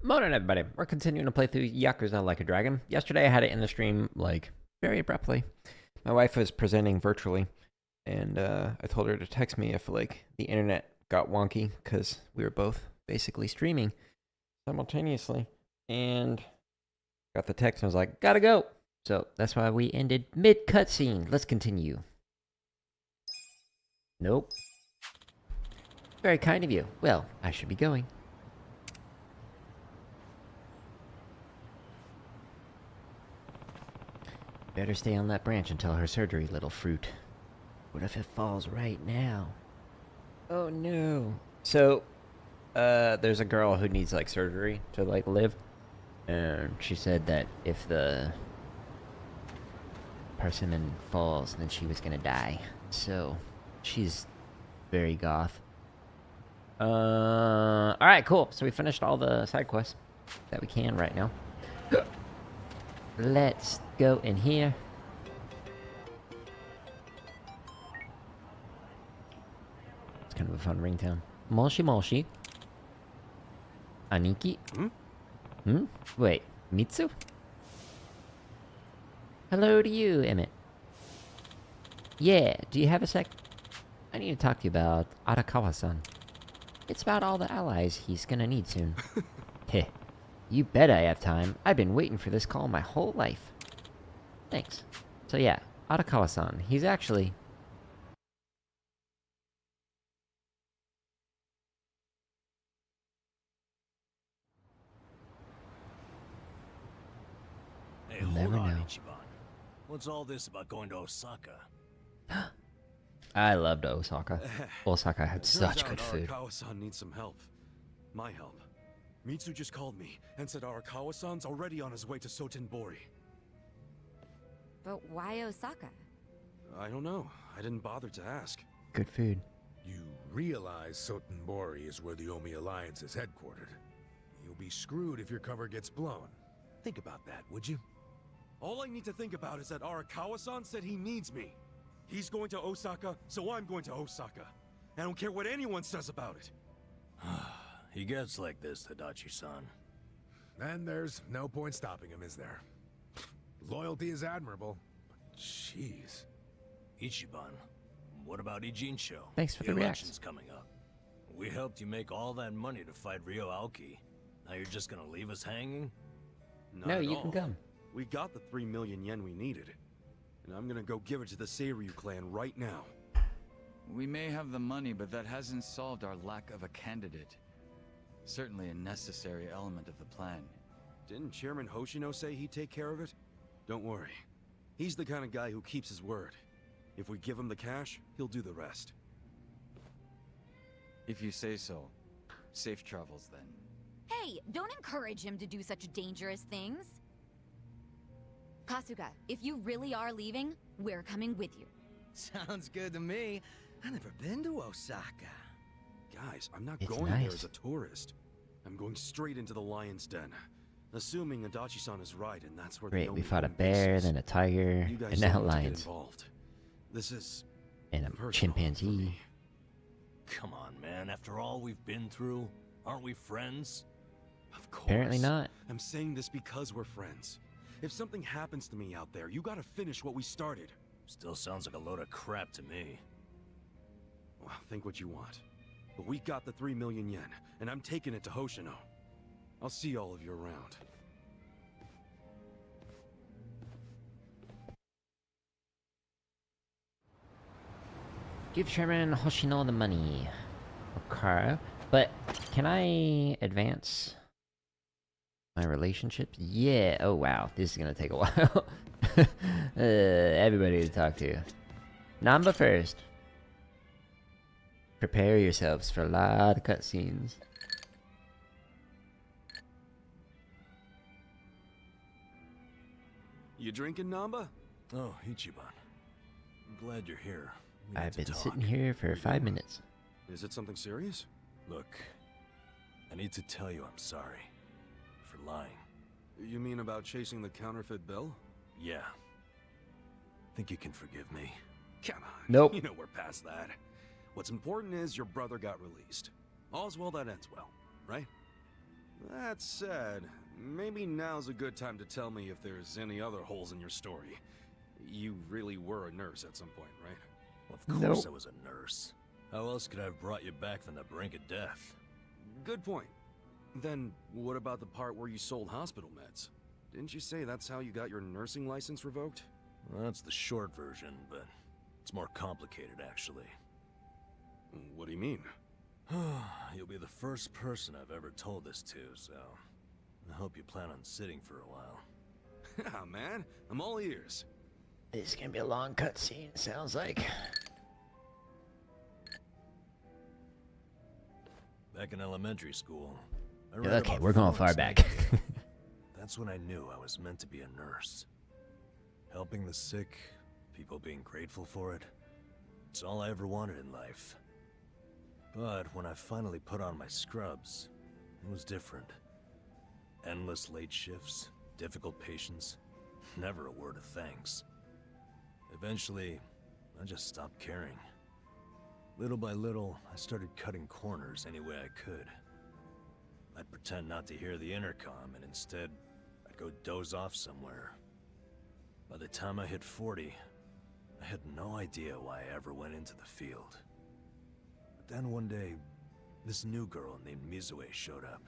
Morning, everybody. We're continuing to play through Yakuza Like a Dragon. Yesterday, I had it in the stream, like, very abruptly. My wife was presenting virtually, and I told her to text me if, like, the internet got wonky, because we were both basically streaming simultaneously. And got the text, and I was like, gotta go. So that's why we ended mid-cutscene. Let's continue. Nope. Very kind of you. Well, I should be going. Better stay on that branch until her surgery, little fruit. What if it falls right now? Oh no. So, there's a girl who needs, like, surgery to, like, live. And she said that if the persimmon falls, then she was gonna die. So, she's very goth. Alright, cool. So we finished all the side quests that we can right now. Let's go in here. It's kind of a fun ringtone. Moshi Moshi. Aniki? Wait, Mitsu? Hello to you, Emmett. Yeah, do you have a sec? I need to talk to you about Arakawa-san. It's about all the allies he's gonna need soon. Heh. You bet I have time. I've been waiting for this call my whole life. Thanks. So yeah, Arakawa-san, he's actually... Hey, You'll hold never on, know. Ichiban. What's all this about going to Osaka? I loved Osaka. Osaka had Turns such out good food. Arakawa-san needs some help. My help. Mitsu just called me and said Arakawa-san's already on his way to Sotenbori. But why Osaka? I don't know. I didn't bother to ask. Good food. You realize Sotenbori is where the Omi Alliance is headquartered. You'll be screwed if your cover gets blown. Think about that, would you? All I need to think about is that Arakawa-san said he needs me. He's going to Osaka, so I'm going to Osaka. I don't care what anyone says about it. He gets like this, Tadachi-san. And there's no point stopping him, is there? Loyalty is admirable, but jeez. Ichiban, what about Ijincho? Thanks for the election's reacts. coming up. We helped you make all that money to fight Ryo Aoki. Now you're just gonna leave us hanging? Not No, at you all. can come. We got the 3 million yen we needed. And I'm gonna go give it to the Seiryu clan right now. We may have the money, but that hasn't solved our lack of a candidate. Certainly a necessary element of the plan. Didn't Chairman Hoshino say he'd take care of it? Don't worry. He's the kind of guy who keeps his word. If we give him the cash, he'll do the rest. If you say so. Safe travels, then. Hey, don't encourage him to do such dangerous things. Kasuga, if you really are leaving, we're coming with you. Sounds good to me. I've never been to Osaka. Guys, I'm not It's going there nice. as a tourist. I'm going straight into the Lion's Den. Assuming Adachi-san is right, and that's where Great, the we only fought a home base bear, is. then a tiger, You guys and don't now need to get lions. involved. This is And a personal for chimpanzee. me. Come on, man. After all we've been through, aren't we friends? Of course. Apparently not. I'm saying this because we're friends. If something happens to me out there, you gotta finish what we started. Still sounds like a load of crap to me. Well, think what you want. But we got the 3 million yen, and I'm taking it to Hoshino. I'll see all of you around. Give Chairman Hoshino the money. Okay. But can I advance my relationships? Yeah. Oh, wow. This is going to take a while. Everybody to talk to. Namba first. Prepare yourselves for a lot of cutscenes. You drinking, Namba? Oh, Ichiban. I'm glad you're here. We need I've to been talk. sitting here for 5 minutes. Is it something serious? Look, I need to tell you I'm sorry for lying. You mean about chasing the counterfeit bill? Yeah. Think you can forgive me? Come on. Nope. You know we're past that. What's important is your brother got released. All's well that ends well, right? That said, maybe now's a good time to tell me if there's any other holes in your story. You really were a nurse at some point, right? Of course I was a nurse. How else could I have brought you back from the brink of death? Good point. Then, what about the part where you sold hospital meds? Didn't you say that's how you got your nursing license revoked? Well, that's the short version, but it's more complicated, actually. What do you mean? You'll be the first person I've ever told this to, so I hope you plan on sitting for a while. Yeah, man, I'm all ears. This is gonna be a long cutscene, sounds like. Back in elementary school, I Yeah, read okay, about we're going far Florence back. Nightingale. That's when I knew I was meant to be a nurse. Helping the sick, people being grateful for it. It's all I ever wanted in life. But when I finally put on my scrubs, it was different. Endless late shifts, difficult patients, never a word of thanks. Eventually, I just stopped caring. Little by little, I started cutting corners any way I could. I'd pretend not to hear the intercom, and instead, I'd go doze off somewhere. By the time I hit 40, I had no idea why I ever went into the field. But then one day, this new girl named Mizue showed up.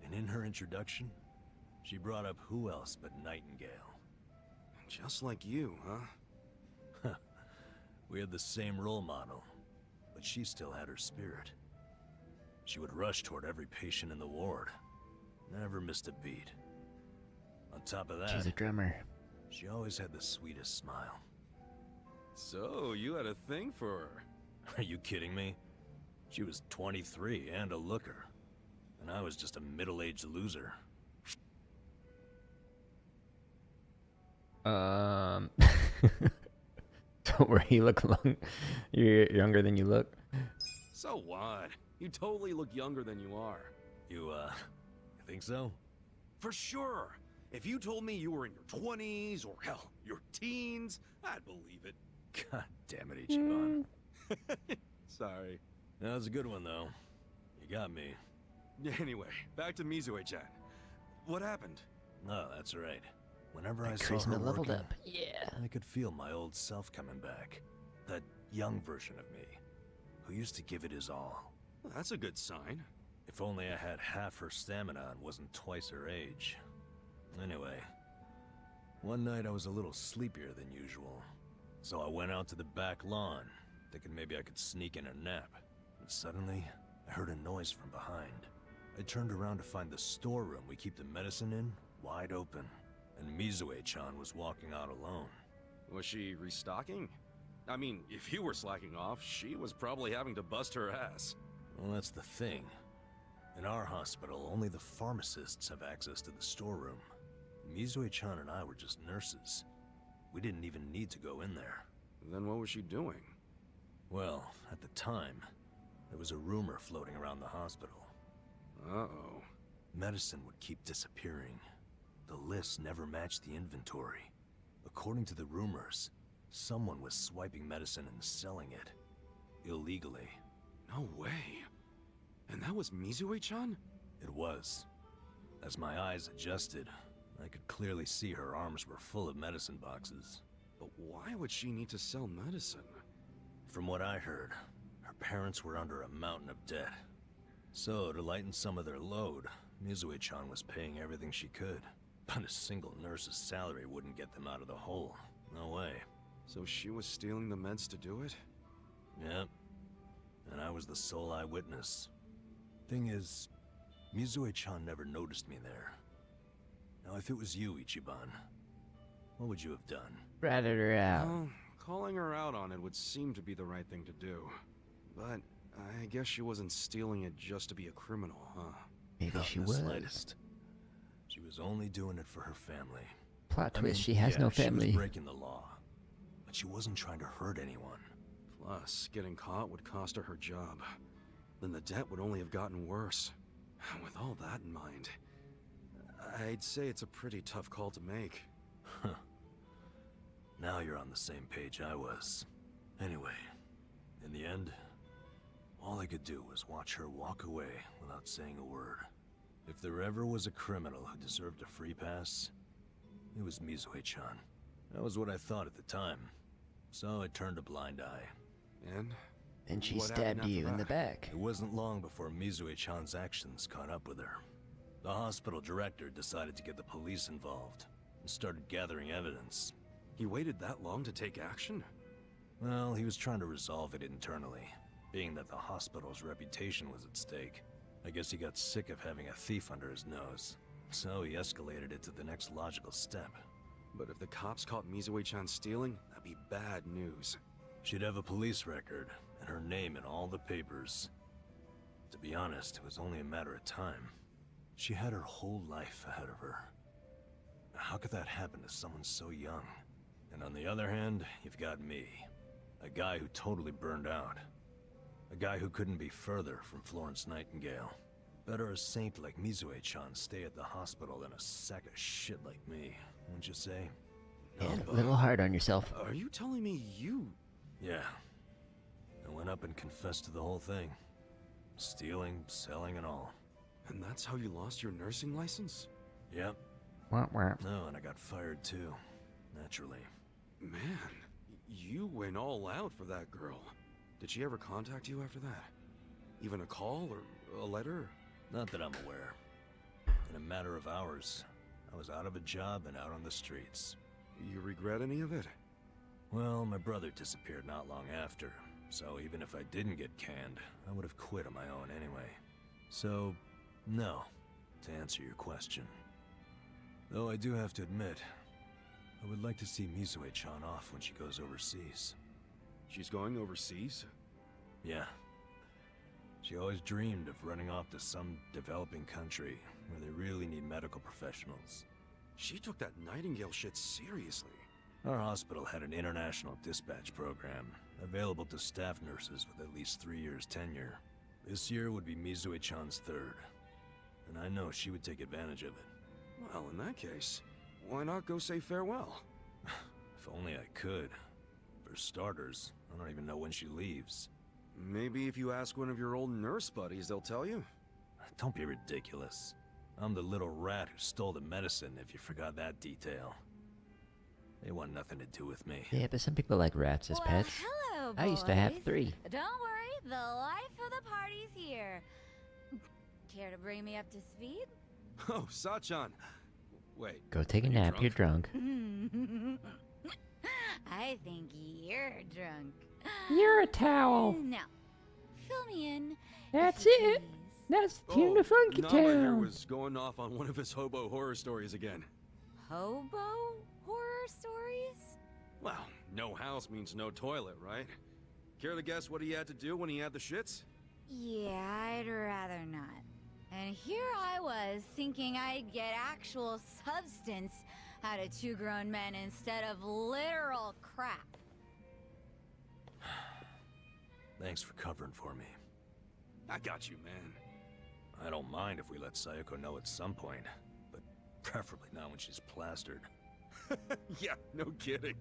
And in her introduction, she brought up who else but Nightingale. Just like you, huh? We had the same role model, but she still had her spirit. She would rush toward every patient in the ward. Never missed a beat. On top of that, She's a drummer. she always had the sweetest smile. So, you had a thing for her. Are you kidding me? She was 23 and a looker. And I was just a middle-aged loser. Don't worry, you look long. You're younger than you look. So what? You totally look younger than you are. You think so? For sure. If you told me you were in your 20s, or hell, your teens, I'd believe it. God damn it, Ichiban. Sorry. That was a good one, though. You got me. Anyway, back to Mizue-chan. What happened? No, that's right. Whenever I That saw her charisma leveled working, up. Yeah. I could feel my old self coming back. That young version of me, who used to give it his all. Well, that's a good sign. If only I had half her stamina and wasn't twice her age. Anyway, one night I was a little sleepier than usual. So I went out to the back lawn, thinking maybe I could sneak in a nap. And suddenly, I heard a noise from behind. I turned around to find the storeroom we keep the medicine in wide open. And Mizue-chan was walking out alone. Was she restocking? I mean, if you were slacking off, she was probably having to bust her ass. Well, that's the thing. In our hospital, only the pharmacists have access to the storeroom. Mizue-chan and I were just nurses. We didn't even need to go in there. Then what was she doing? Well, at the time, there was a rumor floating around the hospital. Uh-oh. Medicine would keep disappearing. The lists never matched the inventory. According to the rumors, someone was swiping medicine and selling it. Illegally. No way. And that was Mizue-chan? It was. As my eyes adjusted, I could clearly see her arms were full of medicine boxes. But why would she need to sell medicine? From what I heard, her parents were under a mountain of debt. So, to lighten some of their load, Mizue-chan was paying everything she could. But a single nurse's salary wouldn't get them out of the hole. No way. So she was stealing the meds to do it? Yep. And I was the sole eyewitness. Thing is, Mizue-chan never noticed me there. Now, if it was you, Ichiban, what would you have done? Ratted her out. Well, calling her out on it would seem to be the right thing to do. But I guess she wasn't stealing it just to be a criminal, huh? Maybe Not she in the was. slightest. She was only doing it for her family. Plot I twist, mean, she has yeah, no She family. was breaking the law, but she wasn't trying to hurt anyone. Plus, getting caught would cost her her job. Then the debt would only have gotten worse. With all that in mind, I'd say it's a pretty tough call to make. Now you're on the same page I was. Anyway, in the end, all I could do was watch her walk away without saying a word. If there ever was a criminal who deserved a free pass, it was Mizue-chan. That was what I thought at the time. So I turned a blind eye. And? And she What happened stabbed you after in the that? back. It wasn't long before Mizue-chan's actions caught up with her. The hospital director decided to get the police involved and started gathering evidence. He waited that long to take action? Well, he was trying to resolve it internally, being that the hospital's reputation was at stake. I guess he got sick of having a thief under his nose, so he escalated it to the next logical step. But if the cops caught Mizue-chan stealing, that'd be bad news. She'd have a police record, and her name in all the papers. To be honest, it was only a matter of time. She had her whole life ahead of her. How could that happen to someone so young? And on the other hand, you've got me. A guy who totally burned out. A guy who couldn't be further from Florence Nightingale. Better a saint like Mizue-chan stay at the hospital than a sack of shit like me, wouldn't you say? Yeah, but- a little hard on yourself. Are you telling me you... Yeah. I went up and confessed to the whole thing. Stealing, selling, and all. And that's how you lost your nursing license? Yep. Wah, wah. No, and I got fired too. Naturally. Man, you went all out for that girl. Did she ever contact you after that? Even a call or a letter? Not that I'm aware. In a matter of hours, I was out of a job and out on the streets. You regret any of it? Well, my brother disappeared not long after, so even if I didn't get canned, I would have quit on my own anyway. So, no, to answer your question. Though I do have to admit, I would like to see Mizue-chan off when she goes overseas. She's going overseas? Yeah. She always dreamed of running off to some developing country where they really need medical professionals. She took that Nightingale shit seriously. Our hospital had an international dispatch program, available to staff nurses with at least 3 years tenure. This year would be Mizue-chan's third, and I know she would take advantage of it. Well, in that case, why not go say farewell? If only I could. For starters, I don't even know when she leaves. Maybe if you ask one of your old nurse buddies, they'll tell you. Don't be ridiculous. I'm the little rat who stole the medicine, if you forgot that detail. They want nothing to do with me. Yeah, but some people like rats as Well, pets. hello, I used to have boys. 3. Don't worry, the life of the party's here. Care to bring me up to speed? Oh, Sachan! Wait, Go take a Are you nap, you're drunk. I think you're drunk. You're a towel. Now, fill me in. That's if you it. please. That's the oh, tune of Funky Nama here Town. was going off on one of his hobo horror stories again. Hobo horror stories? Well, no house means no toilet, right? Care to guess what he had to do when he had the shits? Yeah, I'd rather not. And here I was thinking I'd get actual substance out of 2 grown men instead of literal crap. Thanks for covering for me. I got you, man. I don't mind if we let Sayoko know at some point, but preferably not when she's plastered. Yeah, no kidding.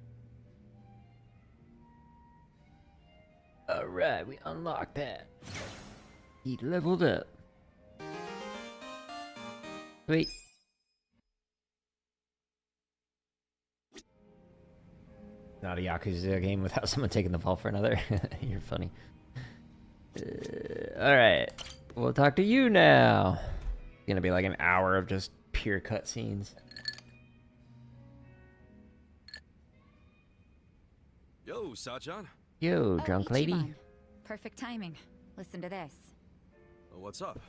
Alright, we unlocked that. He leveled up. Sweet. Not a Yakuza game without someone taking the fall for another. You're funny. Alright, we'll talk to you now. It's gonna be like an hour of just pure cutscenes. Yo, Sachan. Yo, Oh, drunk lady. Ichiban. Perfect timing. Listen to this. What's up?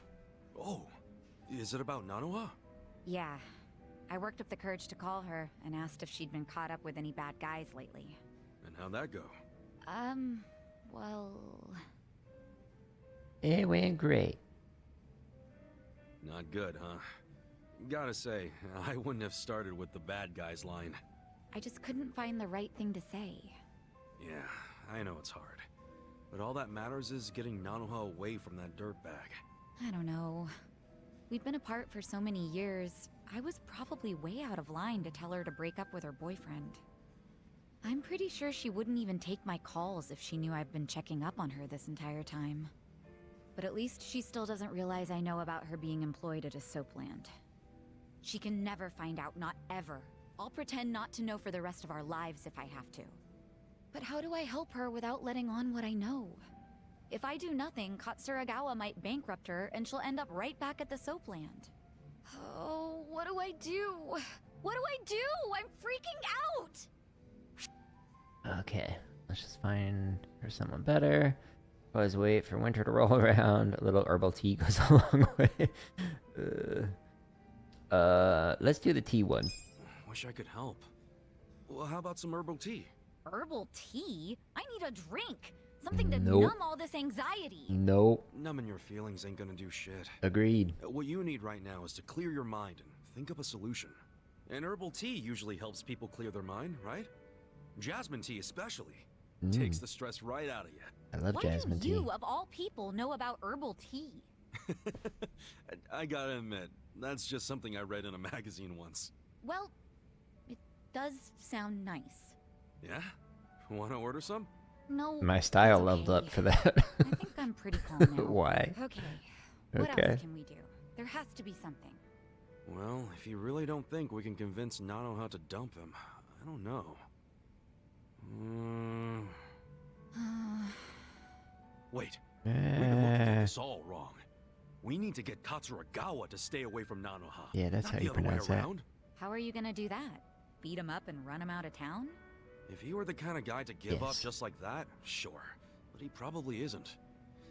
Oh, is it about Nanoha? Yeah. I worked up the courage to call her and asked if she'd been caught up with any bad guys lately. And how'd that go? Well... It went great. Not good, huh? Gotta say, I wouldn't have started with the bad guys line. I just couldn't find the right thing to say. Yeah, I know it's hard. But all that matters is getting Nanoha away from that dirtbag. I don't know. We'd been apart for so many years, I was probably way out of line to tell her to break up with her boyfriend. I'm pretty sure she wouldn't even take my calls if she knew I've been checking up on her this entire time. But at least she still doesn't realize I know about her being employed at a soapland. She can never find out, not ever. I'll pretend not to know for the rest of our lives if I have to. But how do I help her without letting on what I know? If I do nothing, Katsuragawa might bankrupt her and she'll end up right back at the soapland. Oh, what do I do? What do I do? I'm freaking out! Okay, let's just find her someone better. Always wait for winter to roll around. A little herbal tea goes a long way. Let's do the tea one. Wish I could help. Well, how about some herbal tea? Herbal tea? I need a drink. Something to Nope. numb all this anxiety. Nope. Numbing your feelings ain't gonna do shit. Agreed. What you need right now is to clear your mind and think up a solution. And herbal tea usually helps people clear their mind, right? Jasmine tea especially. Takes the stress right out of you. I love Why jasmine do tea. you, of all people, know about herbal tea? I gotta admit, that's just something I read in a magazine once. Well, it does sound nice. Yeah? Wanna order some? No, My style it's leveled okay. up for that. I think I'm pretty calm now. Why? Okay. What Okay. else can we do? There has to be something. Well, if you really don't think we can convince Nanoha to dump him, I don't know. Wait, we've been looking at this all wrong. We need to get Katsuragawa to stay away from Nanoha. Yeah, that's not how the you other way pronounce that. around. How are you gonna do that? Beat him up and run him out of town? If he were the kind of guy to give up Yes. just like that, sure. But he probably isn't.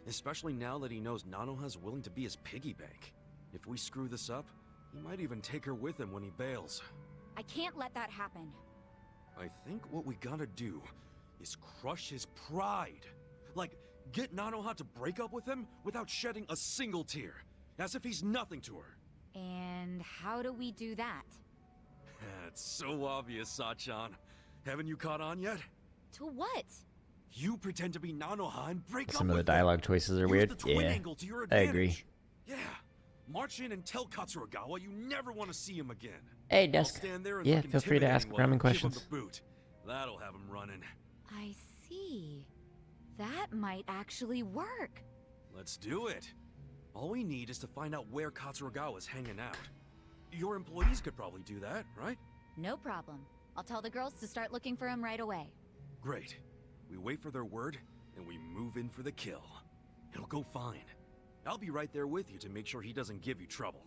Especially now that he knows Nanoha's willing to be his piggy bank. If we screw this up, he might even take her with him when he bails. I can't let that happen. I think what we gotta do is crush his pride. Like, get Nanoha to break up with him without shedding a single tear. As if he's nothing to her. And how do we do that? It's so obvious, Sachan. Haven't you caught on yet? To what? You pretend to be Nanoha and break up Some of the with him. dialogue choices are Use weird. the twin Yeah, angle to your I advantage. agree. Yeah. March in and tell Katsuragawa you never want to see him again. Hey, I'll desk. stand there and Yeah, look feel free to ask intimidating programming while you give him questions. the boot. That'll have him running. I see. That might actually work. Let's do it. All we need is to find out where Katsuragawa's hanging out. Your employees could probably do that, right? No problem. I'll tell the girls to start looking for him right away. Great. We wait for their word, and we move in for the kill. It'll go fine. I'll be right there with you to make sure he doesn't give you trouble.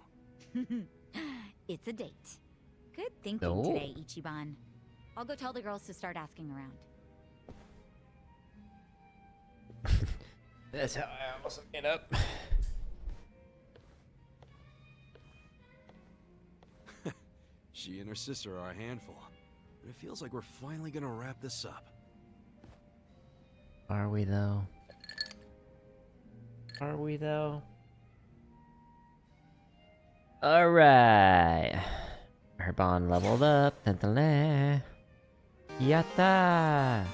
It's a date. Good thinking No. today, Ichiban. I'll go tell the girls to start asking around. That's how I almost get up. She and her sister are a handful. But it feels like we're finally gonna wrap this up. Are we though? Are we though? Alright. Her bond leveled up. Yatta!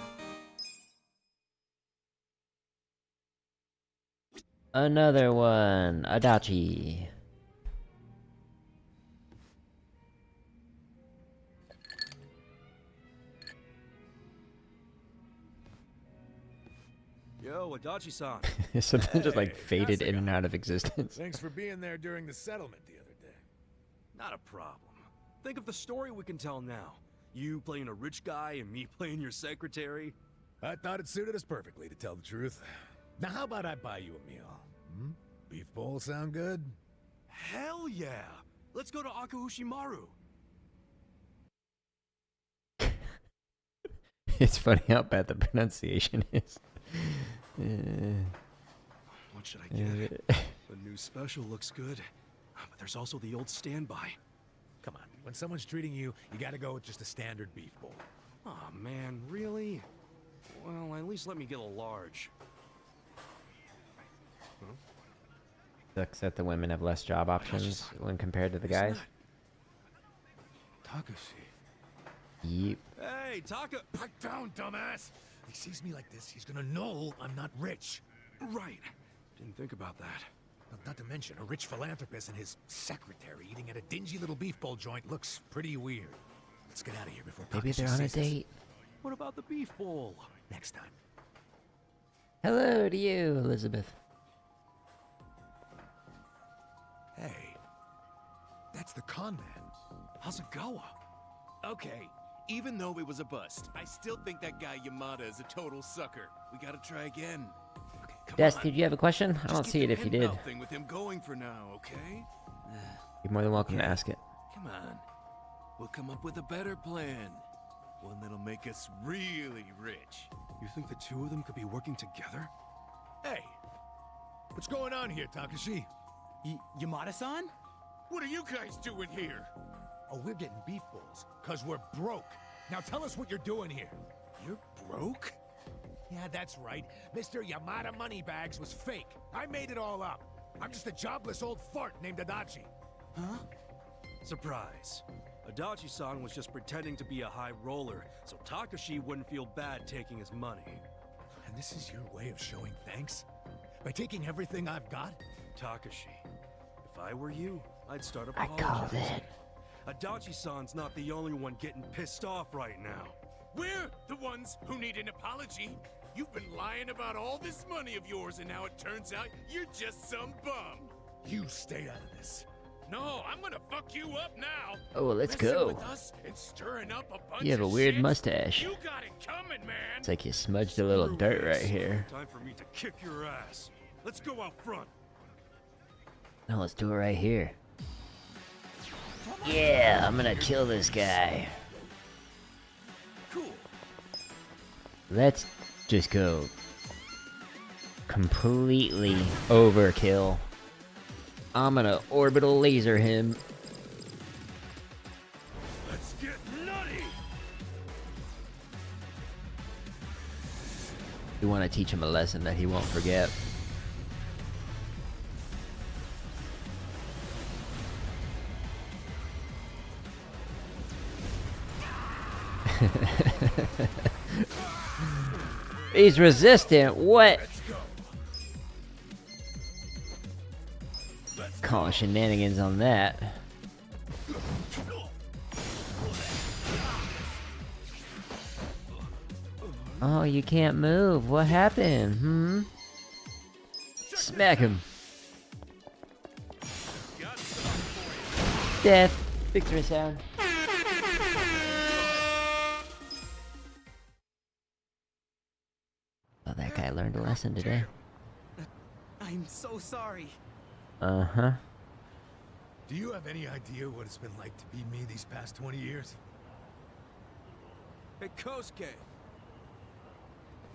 Another one. Adachi. Yo, Adachi-san. Something just like Hey, faded in Kasuga. and out of existence. Thanks for being there during the settlement the other day. Not a problem. Think of the story we can tell now. You playing a rich guy and me playing your secretary. I thought it suited us perfectly, to tell the truth. Now, how about I buy you a meal? Hmm? Beef bowl sound good? Hell yeah! Let's go to Akuhushimaru. It's funny how bad the pronunciation is. What should I get? The new special looks good, but there's also the old standby. Come on, when someone's treating you, you gotta go with just a standard beef bowl. Oh man, really? Well, at least let me get a large. Sucks that the women have less job options when compared to the guys. Takashi. Yep. Hey, Taka! Pipe down, dumbass! He sees me like this, he's gonna know I'm not rich. Right. Didn't think about that. Not to mention, a rich philanthropist and his secretary eating at a dingy little beef bowl joint looks pretty weird. Let's get out of here before Maybe Takashi they're on a sees us. date. What about the beef bowl? Next time. Hello to you, Elizabeth. Hey, that's the con man. Hasegawa. Okay, even though it was a bust, I still think that guy Yamada is a total sucker. We gotta try again. Okay, come Des, on. did you have a question? I Just don't keep see it the if you pen did. pal thing with him going for now, okay? You're more than welcome to ask it. Come on. We'll come up with a better plan. One that'll make us really rich. You think the two of them could be working together? Hey, what's going on here, Takashi? Yamada-san? What are you guys doing here? Oh, we're getting beef balls, cause we're broke. Now tell us what you're doing here. You're broke? Yeah, that's right. Mr. Yamada Moneybags was fake. I made it all up. I'm just a jobless old fart named Adachi. Huh? Surprise. Adachi-san was just pretending to be a high roller, so Takashi wouldn't feel bad taking his money. And this is your way of showing thanks? By taking everything I've got? Takashi, if I were you, I'd start I called apologizing. it. Adachi-san's not the only one getting pissed off right now. We're the ones who need an apology. You've been lying about all this money of yours, and now it turns out you're just some bum. You stay out of this. No, I'm gonna fuck you up now. Oh, let's Messing go. with us and stirring up a bunch You have a of weird shit. mustache. You got it coming, man. It's like you smudged a little dirt right here. Time for me to kick your ass. Let's go out front. No, let's do it right here. Yeah, I'm gonna kill this guy. Cool. Let's just go completely overkill. I'm gonna orbital laser him. Let's get nutty. We want to teach him a lesson that he won't forget. He's resistant. What? Calling shenanigans on that. Oh, you can't move. What happened? Smack him. Death. Victory sound. Oh, that guy learned a lesson today. I'm so sorry. Uh-huh. Do you have any idea what it's been like to be me these past 20 years? Hey, Kosuke.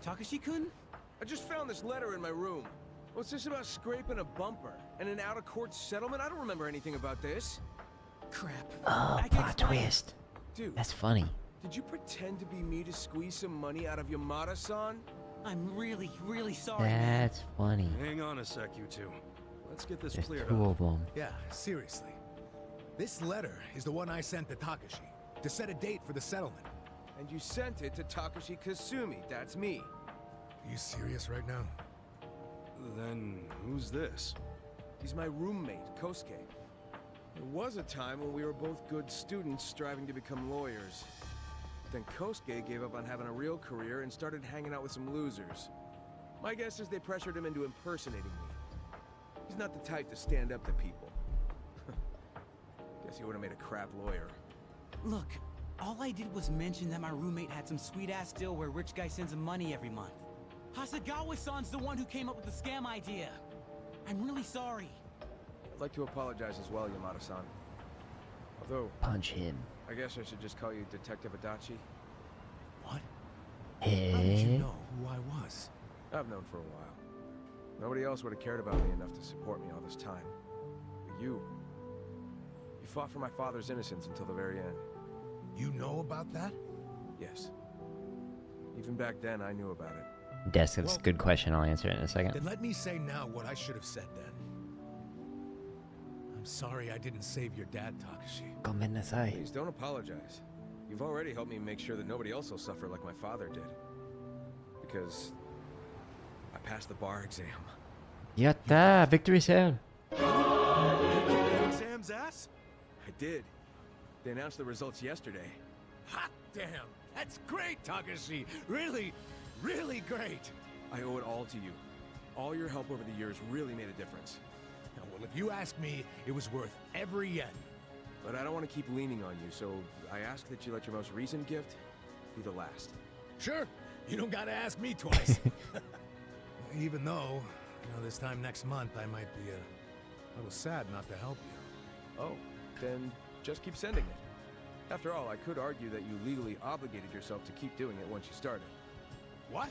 Takashi-kun? I just found this letter in my room. What's this about scraping a bumper and an out-of-court settlement? I don't remember anything about this. Crap. Oh, I can plot explain. twist. Dude, That's funny. did you pretend to be me to squeeze some money out of Yamada-san? I'm really, really sorry, man. That's funny. Hang on a sec, you two. Let's get this There's cleared two up. of them. Yeah, seriously. This letter is the one I sent to Takashi to set a date for the settlement. And you sent it to Takashi Kasumi. That's me. Are you serious right now? Then who's this? He's my roommate, Kosuke. There was a time when we were both good students striving to become lawyers. Then Kosuke gave up on having a real career and started hanging out with some losers. My guess is they pressured him into impersonating me. He's not the type to stand up to people. Guess he would have made a crap lawyer. Look, all I did was mention that my roommate had some sweet-ass deal where rich guy sends him money every month. Hasegawa-san's the one who came up with the scam idea. I'm really sorry. I'd like to apologize as well, Yamada-san. Although, Punch him. I guess I should just call you Detective Adachi. What? How did you Hey. know who I was? I've known for a while. Nobody else would have cared about me enough to support me all this time. But you fought for my father's innocence until the very end. You know about that? Yes. Even back then, I knew about it. Desk, that's a good question. I'll answer it in a second. Then let me say now what I should have said then. I'm sorry I didn't save your dad, Takashi. Please don't apologize. You've already helped me make sure that nobody else will suffer like my father did. Because I passed the bar exam. Yatta! Victory sound. Exam's ass? I did. They announced the results yesterday. Hot damn! That's great, Takashi! Really, really great! I owe it all to you. All your help over the years really made a difference. Now Well, if you ask me, it was worth every yen. But I don't want to keep leaning on you, so I ask that you let your most recent gift be the last. Sure, you don't gotta ask me twice. Even though, this time next month I might be a little sad not to help you. Oh, then just keep sending it. After all, I could argue that you legally obligated yourself to keep doing it once you started. What?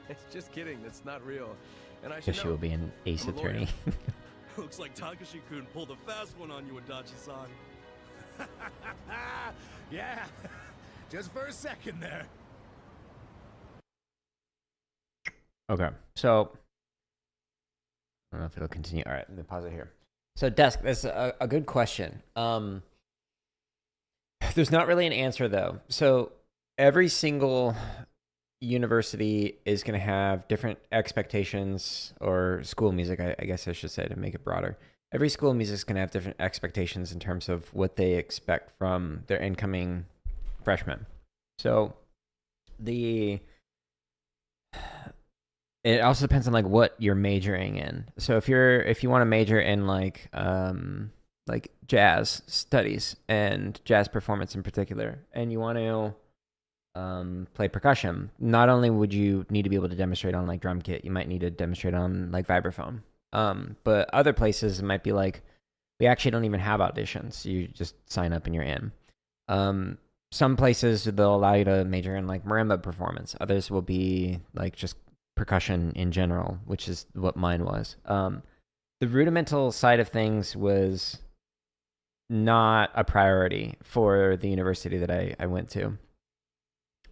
It's just kidding, that's not real. And I should Because she know. will be an ace I'm a lawyer. attorney. Looks like Takashi-kun pulled a fast one on you, Adachi-san. Yeah, just for a second there. Okay, so I don't know if it'll continue. All right, let me pause it here. So, Desk, that's a good question. There's not really an answer, though. So, every single university is going to have different expectations, or school music, I guess I should say, to make it broader. Every school of music is going to have different expectations in terms of what they expect from their incoming freshmen. So, it also depends on like what you're majoring in. So if you want to major in like jazz studies and jazz performance in particular, and you want to play percussion, not only would you need to be able to demonstrate on like drum kit, you might need to demonstrate on like vibraphone. But other places it might be like, we actually don't even have auditions. You just sign up and you're in. Some places they'll allow you to major in like marimba performance. Others will be like just percussion in general, which is what mine was. The rudimental side of things was not a priority for the university that I went to.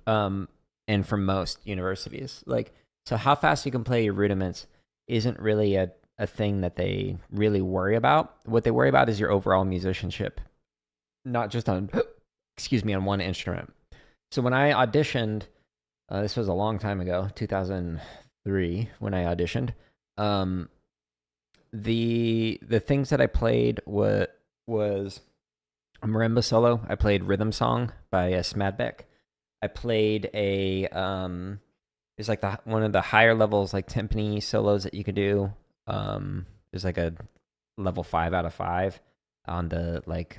And for most universities, like, so how fast you can play your rudiments isn't really a thing that they really worry about. What they worry about is your overall musicianship, not just on, on one instrument. So when I auditioned, this was a long time ago, 2003, when I auditioned. The things that I played was a marimba solo. I played Rhythm Song by Smadbeck. I played it's like one of the higher levels, like timpani solos that you could do. There's like a level 5 out of 5 on the like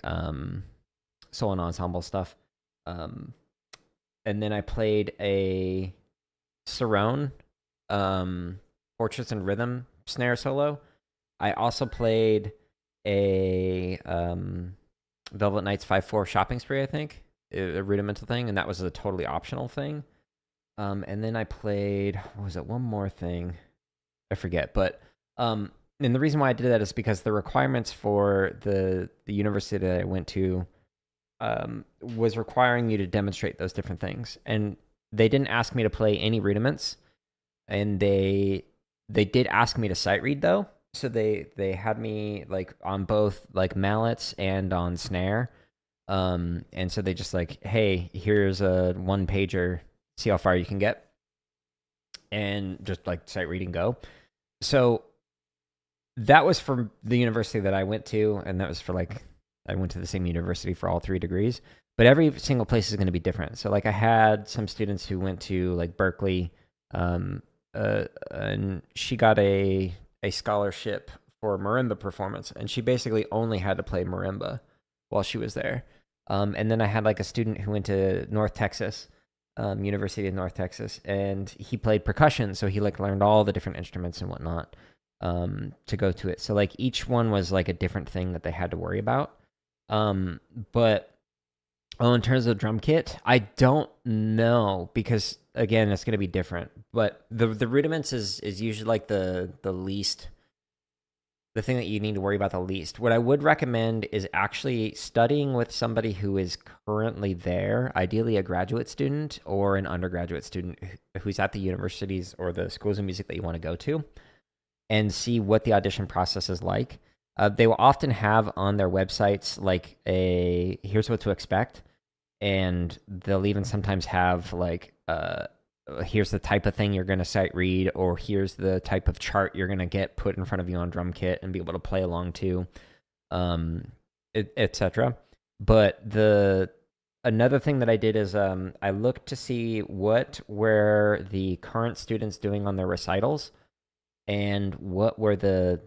solo and ensemble stuff. And then I played a Cerrone, Fortress and Rhythm snare solo. I also played a Velvet Nights 5/4 Shopping Spree, I think, a rudimental thing, and that was a totally optional thing. And then I played, what was it, one more thing? I forget, but and the reason why I did that is because the requirements for the university that I went to was requiring you to demonstrate those different things, and they didn't ask me to play any rudiments, and they did ask me to sight read though. So they had me like on both like mallets and on snare, and so they just like, hey, here's a 1-pager, see how far you can get, and just like sight reading go. So that was from the university that I went to, and that was for like, I went to the same university for all 3 degrees, but every single place is going to be different. So like I had some students who went to like Berkeley, and she got a scholarship for marimba performance, and she basically only had to play marimba while she was there. And then I had like a student who went to North Texas, University of North Texas, and he played percussion, so he like learned all the different instruments and whatnot to go to it. So like each one was like a different thing that they had to worry about. But in terms of drum kit, I don't know, because again, it's going to be different. But the rudiments is usually like the least, the thing that you need to worry about the least. What I would recommend is actually studying with somebody who is currently there, ideally a graduate student or an undergraduate student who's at the universities or the schools of music that you want to go to, and see what the audition process is like. They will often have on their websites like here's what to expect, and they'll even sometimes have like here's the type of thing you're going to sight read, or here's the type of chart you're going to get put in front of you on drum kit and be able to play along to, etc. But another thing that I did is I looked to see what were the current students doing on their recitals, and what were the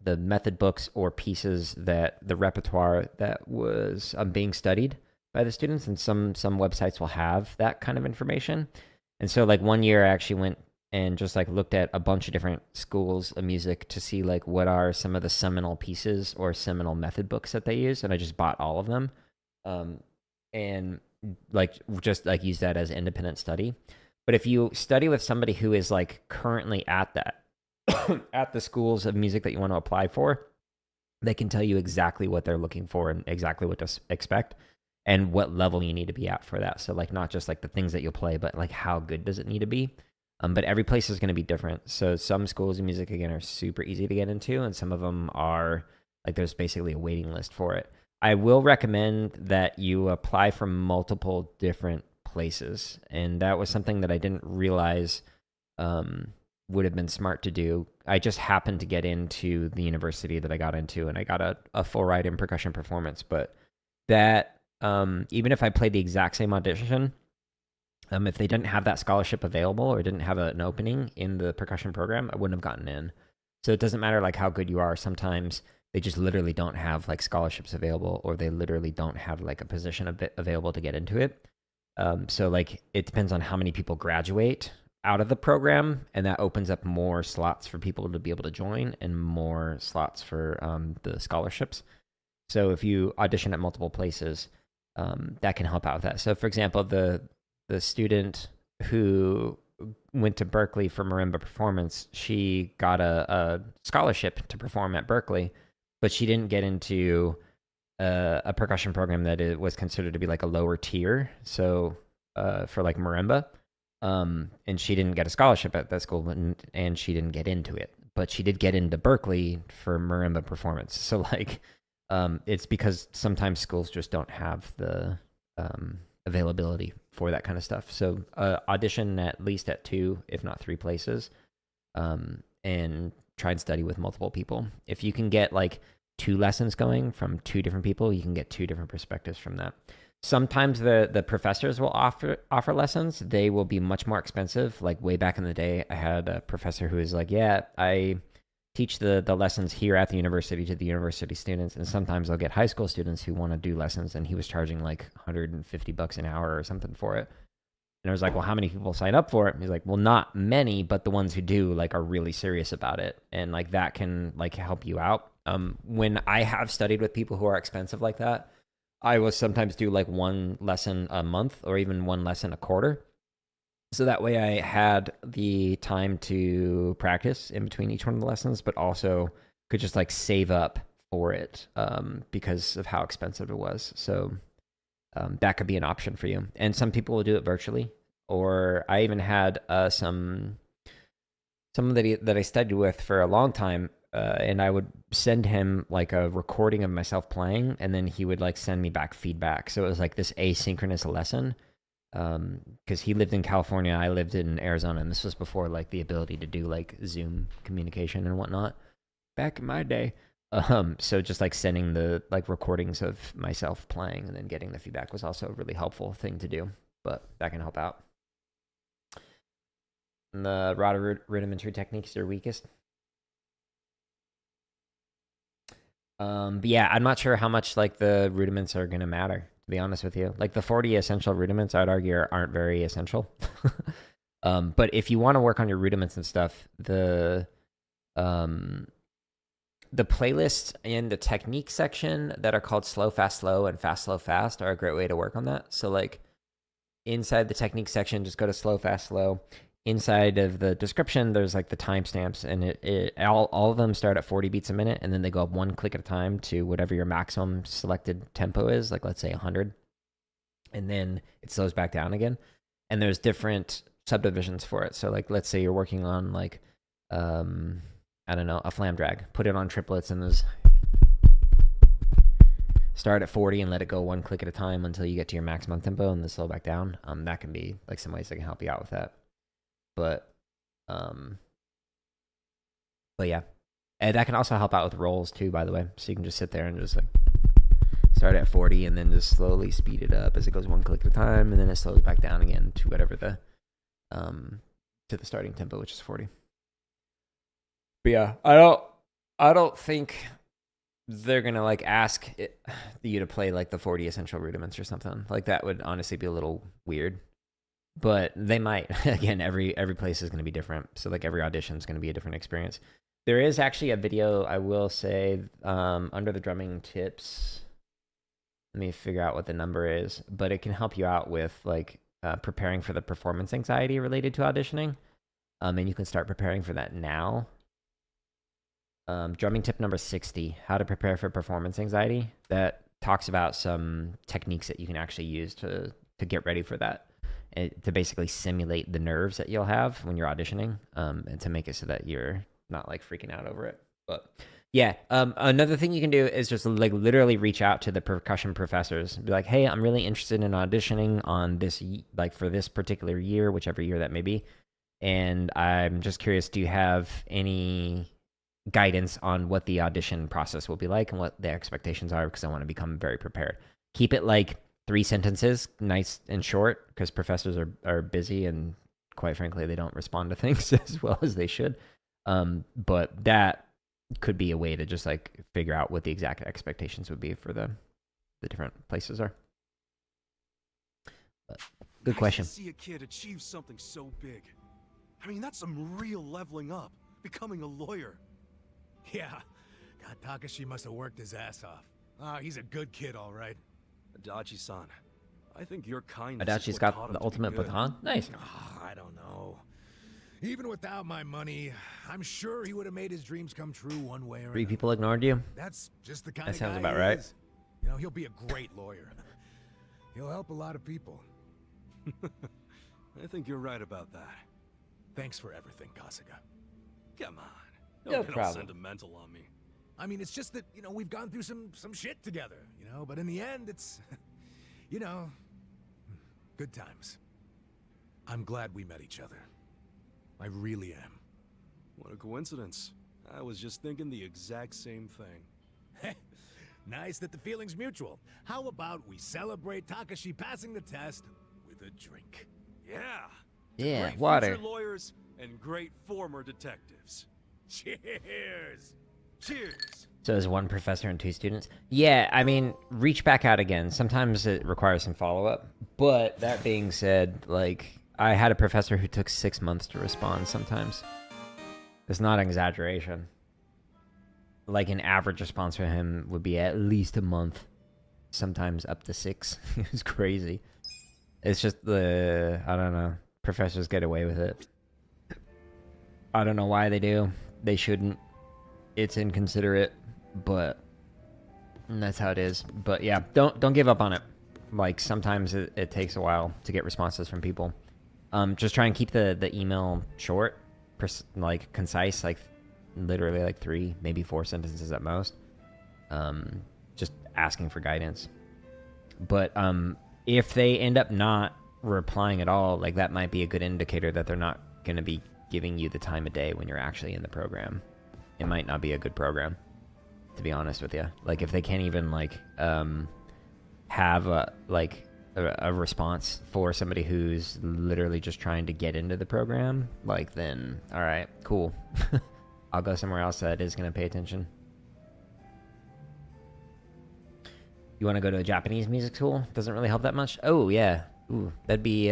method books or pieces that the repertoire that was being studied by the students. And some websites will have that kind of information. And so like one year I actually went and just like looked at a bunch of different schools of music to see like what are some of the seminal pieces or seminal method books that they use, and I just bought all of them, and like just like use that as independent study. But if you study with somebody who is like currently at that at the schools of music that you want to apply for, they can tell you exactly what they're looking for and exactly what to expect and what level you need to be at for that. So like not just like the things that you'll play, but like how good does it need to be. But every place is going to be different. So some schools of music, again, are super easy to get into, and some of them are like there's basically a waiting list for it. I will recommend that you apply for multiple different places, and that was something that I didn't realize would have been smart to do. I just happened to get into the university that I got into, and I got a full ride in percussion performance. But that even if I played the exact same audition, if they didn't have that scholarship available or didn't have an opening in the percussion program, I wouldn't have gotten in. So it doesn't matter like how good you are. Sometimes they just literally don't have like scholarships available, or they literally don't have like a position available to get into it. So like it depends on how many people graduate out of the program, and that opens up more slots for people to be able to join and more slots for the scholarships. So if you audition at multiple places, that can help out with that. So for example, the student who went to Berkeley for marimba performance, she got a scholarship to perform at Berkeley, but she didn't get into a percussion program that it was considered to be like a lower tier. So for like marimba, and she didn't get a scholarship at that school, and she didn't get into it, but she did get into Berkeley for marimba performance. So like it's because sometimes schools just don't have the availability for that kind of stuff. So audition at least at 2, if not 3 places, and try and study with multiple people. If you can get like 2 lessons going from 2 different people, you can get 2 different perspectives from that. Sometimes the professors will offer lessons. They will be much more expensive. Like way back in the day, I had a professor who was like, yeah, I teach the lessons here at the university to the university students, and sometimes I'll get high school students who want to do lessons, and he was charging like $150 an hour or something for it. And I was like, well, how many people sign up for it? And he's like, well, not many, but the ones who do like are really serious about it, and like that can like help you out. When I have studied with people who are expensive like that, I will sometimes do like 1 lesson a month or even 1 lesson a quarter. So that way I had the time to practice in between each one of the lessons, but also could just like save up for it because of how expensive it was. So that could be an option for you. And some people will do it virtually. Or I even had someone that I studied with for a long time, and I would send him like a recording of myself playing, and then he would like send me back feedback. So it was like this asynchronous lesson. Because he lived in California, I lived in Arizona, and this was before like the ability to do like Zoom communication and whatnot back in my day. So just like sending the like recordings of myself playing and then getting the feedback was also a really helpful thing to do, but that can help out. And the raw rudimentary techniques are weakest. But yeah, I'm not sure how much like the rudiments are going to matter, to be honest with you. Like the 40 essential rudiments, I'd argue aren't very essential. But if you want to work on your rudiments and stuff, the playlists in the technique section that are called slow, fast, slow, and fast, slow, fast are a great way to work on that. So like inside the technique section, just go to slow, fast, slow. Inside of the description, there's like the timestamps, and all of them start at 40 beats a minute, and then they go up 1 click at a time to whatever your maximum selected tempo is, like let's say 100, and then it slows back down again. And there's different subdivisions for it. So like let's say you're working on like I don't know, a flam drag, put it on triplets, and there's start at 40 and let it go 1 click at a time until you get to your maximum tempo, and then slow back down. That can be like some ways that can help you out with that. But yeah, and that can also help out with rolls too, by the way. So you can just sit there and just like start at 40 and then just slowly speed it up as it goes 1 click at a time, and then it slows back down again to whatever the to the starting tempo, which is 40. But yeah, I don't think they're gonna like ask you to play like the 40 essential rudiments or something. Like that would honestly be a little weird. But they might. Again, every place is gonna be different. So like every audition is gonna be a different experience. There is actually a video, I will say, under the drumming tips. Let me figure out what the number is, but it can help you out with like preparing for the performance anxiety related to auditioning. And you can start preparing for that now. Drumming tip number 60, how to prepare for performance anxiety. That talks about some techniques that you can actually use to get ready for that. And to basically simulate the nerves that you'll have when you're auditioning, and to make it so that you're not like freaking out over it. But yeah, another thing you can do is just like literally reach out to the percussion professors. Be like, hey, I'm really interested in auditioning on this, like for this particular year, whichever year that may be. And I'm just curious, do you have any guidance on what the audition process will be like and what the expectations are? Because I want to become very prepared. Keep it like 3 sentences, nice and short, because professors are busy and quite frankly, they don't respond to things as well as they should. But that could be a way to just like figure out what the exact expectations would be for the different places are. But good question. Nice to see a kid achieve something so big. I mean, that's some real leveling up, becoming a lawyer. Yeah. God, Takashi must have worked his ass off. He's a good kid, all right. Adachi-san, I think your kindness Adachi's is what got taught him the to be ultimate good. baton. Nice. I don't know. Even without my money, I'm sure he would have made his dreams come true one way or another. 3 people ignored you. That's just the kind That of sounds guy about he right. is. You know, he'll be a great lawyer. He'll help a lot of people. I think you're right about that. Thanks for everything, Kasuga. Come on. No Don't get all problem. sentimental on me. I mean, it's just that, you know, we've gone through some shit together, you know, but in the end, it's, you know, good times. I'm glad we met each other. I really am. What a coincidence. I was just thinking the exact same thing. Nice that the feeling's mutual. How about we celebrate Takashi passing the test with a drink? Yeah. Yeah, Great water. future lawyers and great former detectives. Cheers! Cheers. So there's 1 professor and 2 students. Yeah, I mean, reach back out again. Sometimes it requires some follow-up. But that being said, like, I had a professor who took 6 months to respond sometimes. It's not an exaggeration. Like, an average response for him would be at least a month. Sometimes up to 6. It was crazy. It's just I don't know. Professors get away with it. I don't know why they do. They shouldn't. It's inconsiderate, but that's how it is. But yeah, don't give up on it. Like sometimes it takes a while to get responses from people. Just try and keep the email short, like concise, like literally like 3, maybe 4 sentences at most. Just asking for guidance. But if they end up not replying at all, like that might be a good indicator that they're not going to be giving you the time of day when you're actually in the program. It might not be a good program, to be honest with you. Like if they can't even like have a response for somebody who's literally just trying to get into the program, like then all right, cool. I'll go somewhere else that is going to pay attention. You want to go to a Japanese music school? Doesn't really help that much. Oh yeah, ooh, that'd be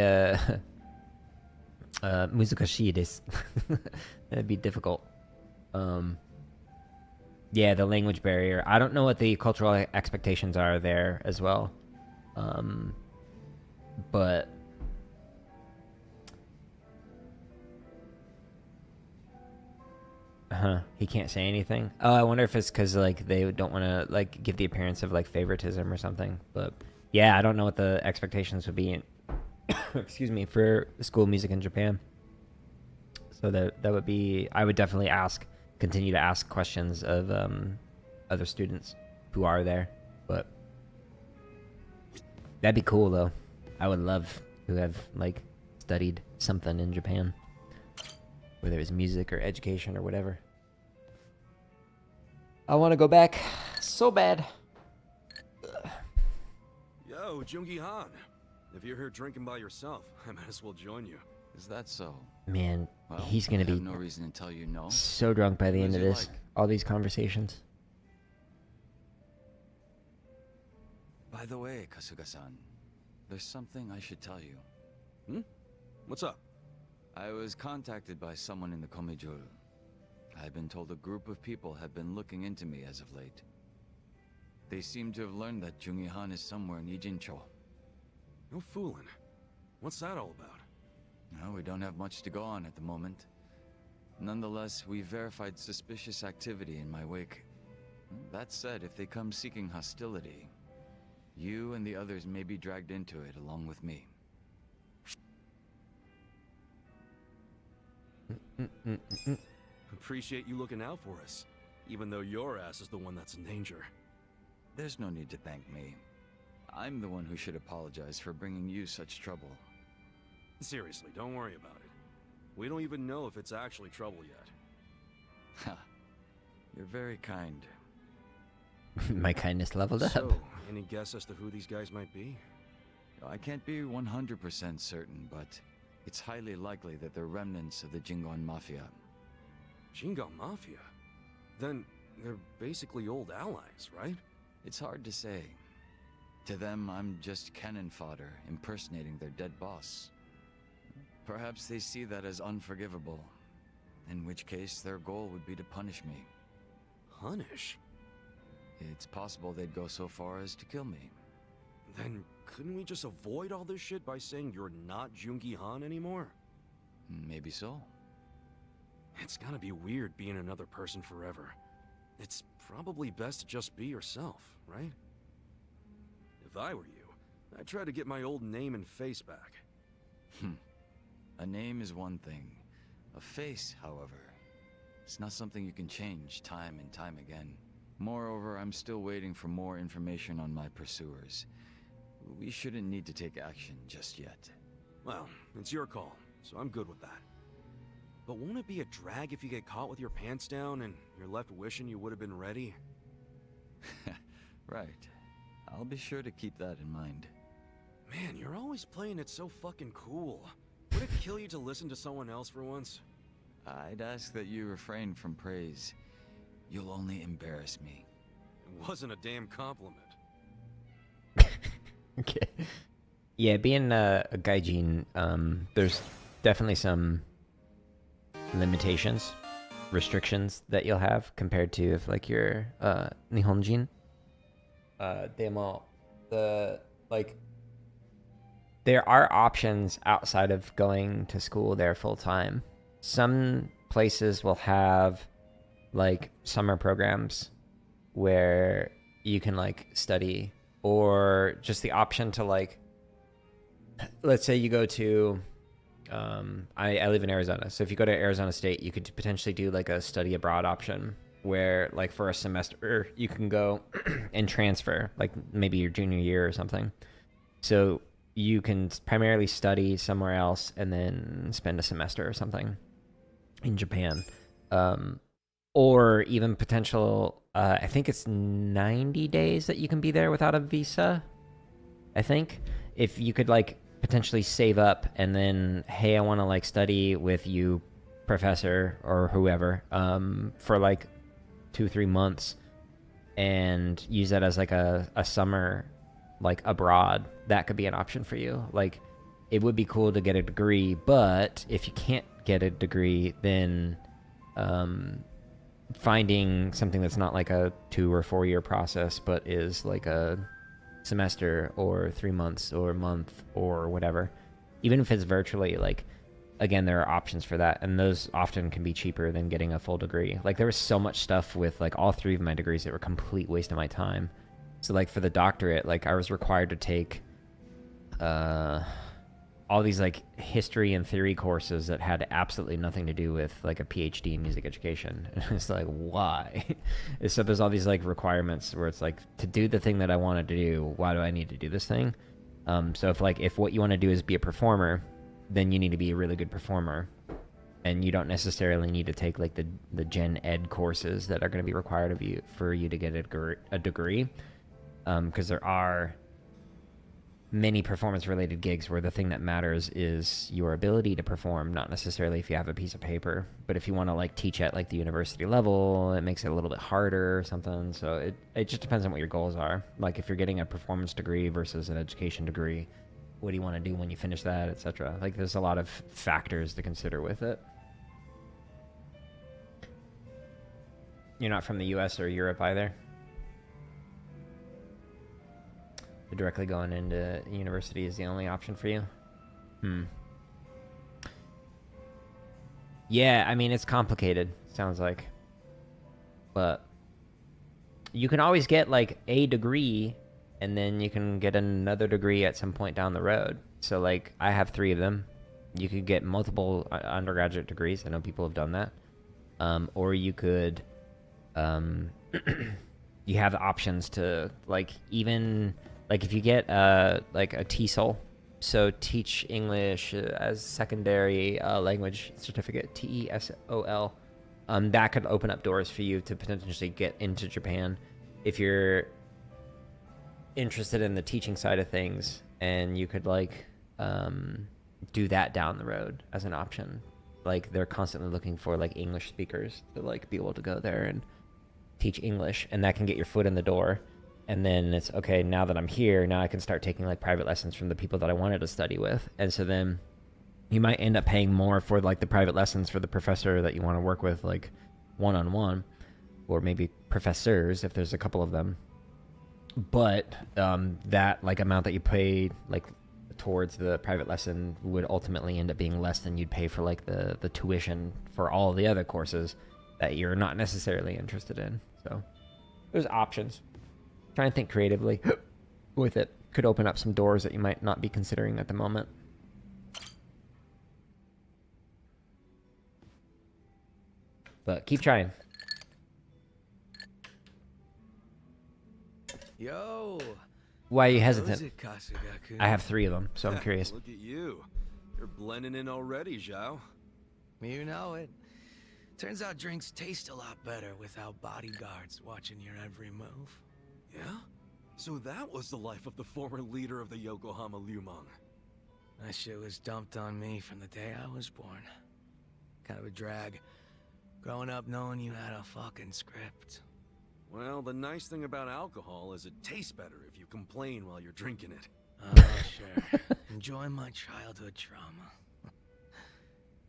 musukashii desu. That'd be difficult. Yeah, the language barrier. I don't know what the cultural expectations are there as well. But he can't say anything. Oh, I wonder if it's because like they don't want to like give the appearance of like favoritism or something. But yeah, I don't know what the expectations would be. Excuse me, for school music in Japan. So that would be. I would definitely continue to ask questions of other students who are there. But that'd be cool though. I would love to have like studied something in Japan, whether it's music or education or whatever. I want to go back so bad. Yo, Jungi Han. If you're here drinking by yourself, I might as well join you. Is that so? Man, Well, he's gonna I have be no reason to tell you no. so drunk by the What end of is he this. like? All these conversations. By the way, Kasuga-san, there's something I should tell you. Hmm? What's up? I was contacted by someone in the Komijuru. I've been told a group of people have been looking into me as of late. They seem to have learned that Jungi-han is somewhere in Ijincho. No fooling. What's that all about? No, we don't have much to go on at the moment. Nonetheless, we verified suspicious activity in my wake. That said, if they come seeking hostility, you and the others may be dragged into it along with me. Appreciate you looking out for us, even though your ass is the one that's in danger. There's no need to thank me. I'm the one who should apologize for bringing you such trouble. Seriously, don't worry about it. We don't even know if it's actually trouble yet. Ha. You're very kind. My kindness leveled up. So, any guess as to who these guys might be? I can't be 100% certain, but it's highly likely that they're remnants of the Jingon Mafia. Jingon Mafia? Then they're basically old allies, right? It's hard to say. To them, I'm just cannon fodder, impersonating their dead boss. Perhaps they see that as unforgivable, in which case their goal would be to punish me. Punish? It's possible they'd go so far as to kill me. Then couldn't we just avoid all this shit by saying you're not Jungi-han anymore? Maybe so. It's gotta be weird being another person forever. It's probably best to just be yourself, right? If I were you, I'd try to get my old name and face back. A name is one thing. A face, however, it's not something you can change time and time again. Moreover, I'm still waiting for more information on my pursuers. We shouldn't need to take action just yet. Well, it's your call, so I'm good with that. But won't it be a drag if you get caught with your pants down and you're left wishing you would have been ready? Right. I'll be sure to keep that in mind. Man, you're always playing it so fucking cool. Would it kill you to listen to someone else for once? I'd ask that you refrain from praise. You'll only embarrass me. It wasn't a damn compliment. Okay. Yeah, being a gaijin, there's definitely some limitations, restrictions that you'll have compared to if like you're Nihonjin. There are options outside of going to school there full time. Some places will have like summer programs where you can like study, or just the option to like, let's say you go to I live in Arizona, so if you go to Arizona State, you could potentially do like a study abroad option where like for a semester you can go and transfer, like maybe your junior year or something. So you can primarily study somewhere else and then spend a semester or something in Japan. Or even potential, I think it's 90 days that you can be there without a visa. I think if you could like potentially save up and then, hey, I want to like study with you, professor or whoever, for like 2-3 months and use that as like a summer like abroad, that could be an option for you. Like it would be cool to get a degree, but if you can't get a degree, then finding something that's not like a 2 or 4 year process, but is like a semester or 3 months or a month or whatever, even if it's virtually, like, again, there are options for that, and those often can be cheaper than getting a full degree. Like there was so much stuff with like all 3 of my degrees that were a complete waste of my time. So like for the doctorate, like I was required to take all these like history and theory courses that had absolutely nothing to do with like a PhD in music education. And it's like, why? So there's all these like requirements where it's like, to do the thing that I wanted to do, why do I need to do this thing? So if what you want to do is be a performer, then you need to be a really good performer. And you don't necessarily need to take like the gen ed courses that are going to be required of you for you to get a degree. Because there are many performance-related gigs where the thing that matters is your ability to perform, not necessarily if you have a piece of paper. But if you want to like teach at like the university level, it makes it a little bit harder or something. So it just depends on what your goals are. Like if you're getting a performance degree versus an education degree, what do you want to do when you finish that, etc. Like there's a lot of factors to consider with it. You're not from the US or Europe either? Directly going into university is the only option for you? Yeah, I mean, it's complicated, sounds like. But you can always get, like, a degree, and then you can get another degree at some point down the road. So, like, I have 3 of them. You could get multiple undergraduate degrees. I know people have done that. Or you could... you have options to, like, even... Like, if you get, like, a TESOL, so Teach English as Secondary Language Certificate, TESOL, that could open up doors for you to potentially get into Japan. If you're interested in the teaching side of things, and you could, like, do that down the road as an option. Like, they're constantly looking for, like, English speakers to, like, be able to go there and teach English, and that can get your foot in the door. And then it's, okay, now that I'm here, now I can start taking, like, private lessons from the people that I wanted to study with. And so then you might end up paying more for, like, the private lessons for the professor that you want to work with, like, one-on-one. Or maybe professors, if there's a couple of them. But that, like, amount that you paid, like, towards the private lesson would ultimately end up being less than you'd pay for, like, the tuition for all the other courses that you're not necessarily interested in. So there's options. Try and think creatively with it. Could open up some doors that you might not be considering at the moment. But keep trying. Yo. Why are you How hesitant? is it, Kasuga-kun? I have 3 of them, so I'm curious. Look at you. You're blending in already, Zhao. You know it. Turns out drinks taste a lot better without bodyguards watching your every move. Yeah? So that was the life of the former leader of the Yokohama Lumang. That shit was dumped on me from the day I was born. Kind of a drag. Growing up knowing you had a fucking script. Well, the nice thing about alcohol is it tastes better if you complain while you're drinking it. Oh, sure. Enjoy my childhood trauma.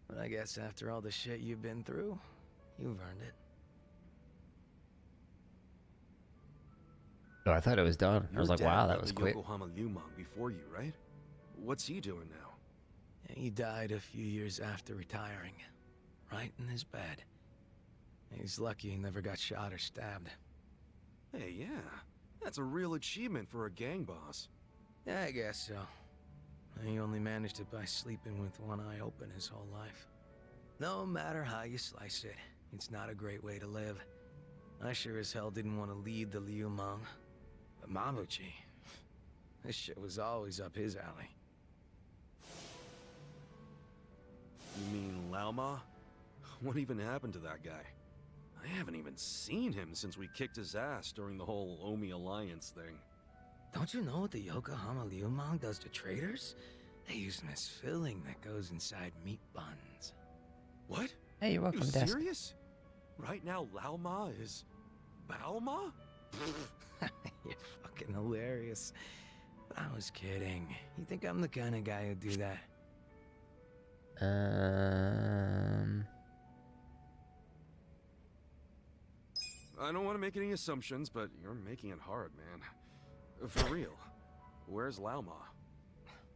But I guess after all the shit you've been through, you've earned it. Oh, I thought it was done. I was like, wow, that was quick. Yokohama Lumang before you, right? What's he doing now? He died a few years after retiring. Right in his bed. He's lucky he never got shot or stabbed. Hey, yeah. That's a real achievement for a gang boss. Yeah, I guess so. He only managed it by sleeping with one eye open his whole life. No matter how you slice it, it's not a great way to live. I sure as hell didn't want to lead the Liumang. But Mabuchi, this shit was always up his alley. You mean Laoma? What even happened to that guy? I haven't even seen him since we kicked his ass during the whole Omi Alliance thing. Don't you know what the Yokohama Liumang does to traders? They use them as filling that goes inside meat buns. What? Hey, you're welcome, Are you Desk. serious? Right now, Laoma is... Baoma? You're fucking hilarious. But I was kidding. You think I'm the kind of guy who'd do that? I don't want to make any assumptions, but you're making it hard, man. For real. Where's Laoma?